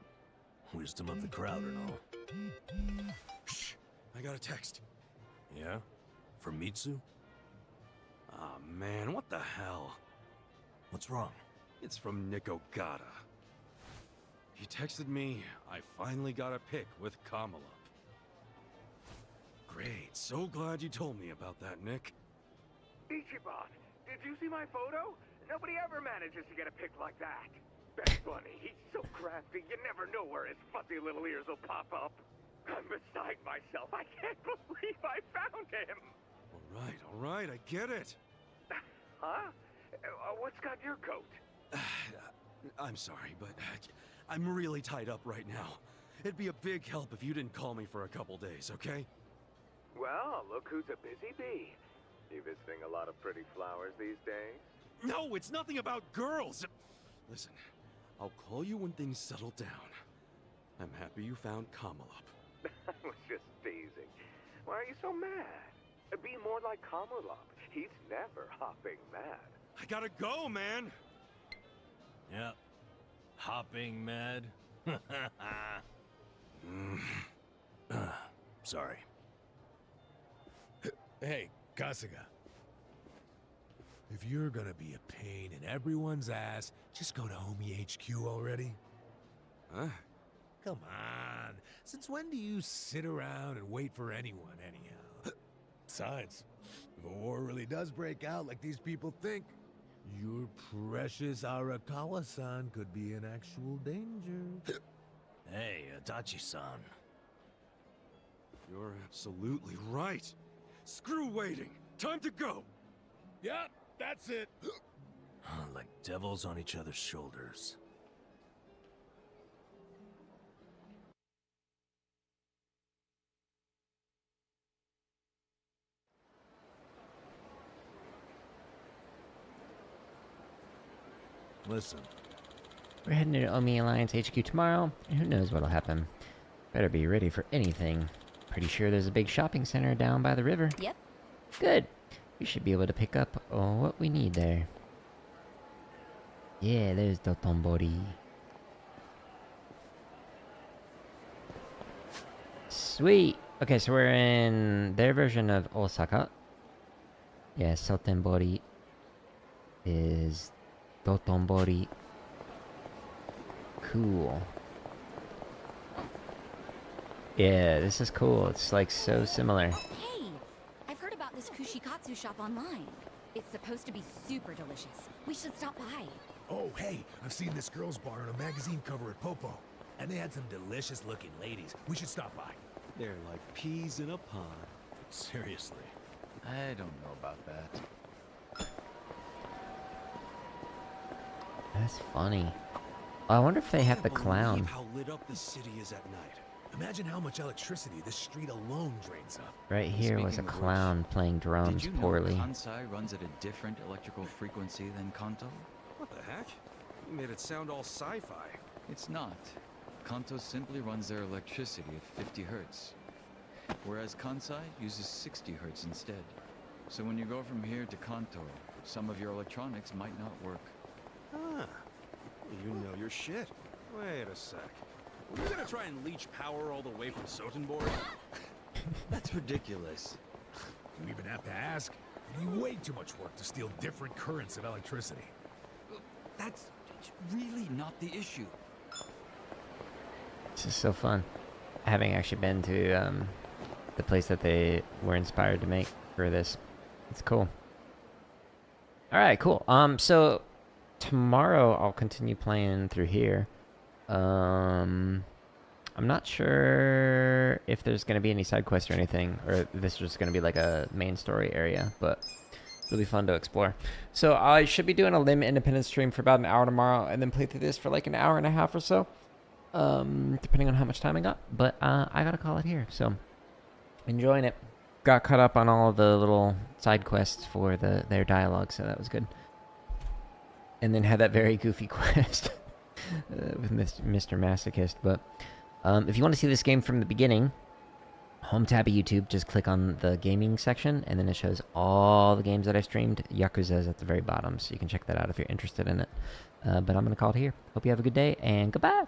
wisdom of the crowd and all. Shh! I got a text. Yeah? From Mitsu? Aw, man, what the hell? What's wrong? It's from Nick Ogata. He texted me, I finally got a pic with Kamala. Great, so glad you told me about that, Nick. Ichiban, did you see my photo? Nobody ever manages to get a pic like that. That's funny. He's so crafty, you never know where his fuzzy little ears will pop up. I'm beside myself. I can't believe I found him. All right, I get it. Huh? What's got your coat? I'm sorry, but I'm really tied up right now. It'd be a big help if you didn't call me for a couple days, okay? Well, look who's a busy bee. You visiting a lot of pretty flowers these days? No, it's nothing about girls! Listen, I'll call you when things settle down. I'm happy you found Kamala. I was just teasing. Why are you so mad? Be more like Kamala. He's never hopping mad. I gotta go, man! Yeah. Hopping mad? Sorry. Hey, Kasuga. If you're gonna be a pain in everyone's ass, just go to Homie HQ already. Huh? Come on. Since when do you sit around and wait for anyone, anyhow? Besides, if a war really does break out like these people think, your precious Arakawa-san could be in actual danger. Hey, Adachi-san. You're absolutely right. Screw waiting. Time to go. Yeah, that's it. Like devils on each other's shoulders. Listen. We're heading to Omi Alliance HQ tomorrow, and who knows what'll happen. Better be ready for anything. Pretty sure there's a big shopping center down by the river. Yep. Good. We should be able to pick up what we need there. Yeah, there's Dotonbori. Sweet! Okay, so we're in their version of Osaka. Yeah, Sotenbori is Dotonbori. Cool. Yeah, this is cool. It's like so similar. Hey, I've heard about this kushikatsu shop online. It's supposed to be super delicious. We should stop by. Oh, hey, I've seen this girls' bar on a magazine cover at Popo. And they had some delicious-looking ladies. We should stop by. They're like peas in a pod. Seriously. I don't know about that. That's funny. I wonder if they have the Can't clown. believe how lit up the city is at night. Imagine how much electricity this street alone drains up. Right here was a Speaking of which, clown playing drums Did you poorly. know Kansai runs at a different electrical frequency than Kanto? What the heck? You made it sound all sci-fi. It's not. Kanto simply runs their electricity at 50 hertz, whereas Kansai uses 60 hertz instead. So when you go from here to Kanto, some of your electronics might not work. Ah, you know your shit. Wait a sec. Were you gonna try and leech power all the way from Sotenborg? That's ridiculous. You even have to ask? It'd be way too much work to steal different currents of electricity. That's really not the issue. This is so fun. Having actually been to the place that they were inspired to make for this. It's cool. Alright, cool. So tomorrow I'll continue playing through here. I'm not sure if there's going to be any side quests or anything, or this is just going to be like a main story area, but it'll be fun to explore. So I should be doing a Limb Independent stream for about an hour tomorrow, and then play through this for like an hour and a half or so, depending on how much time I got. But I gotta call it here, so enjoying it. Got caught up on all of the little side quests for their dialogue, so that was good. And then had that very goofy quest with Mr. Masochist, but if you want to see this game from the beginning, home tab of YouTube, just click on the gaming section, and then it shows all the games that I streamed. Yakuza is at the very bottom, so you can check that out if you're interested in it. But I'm going to call it here. Hope you have a good day, and goodbye!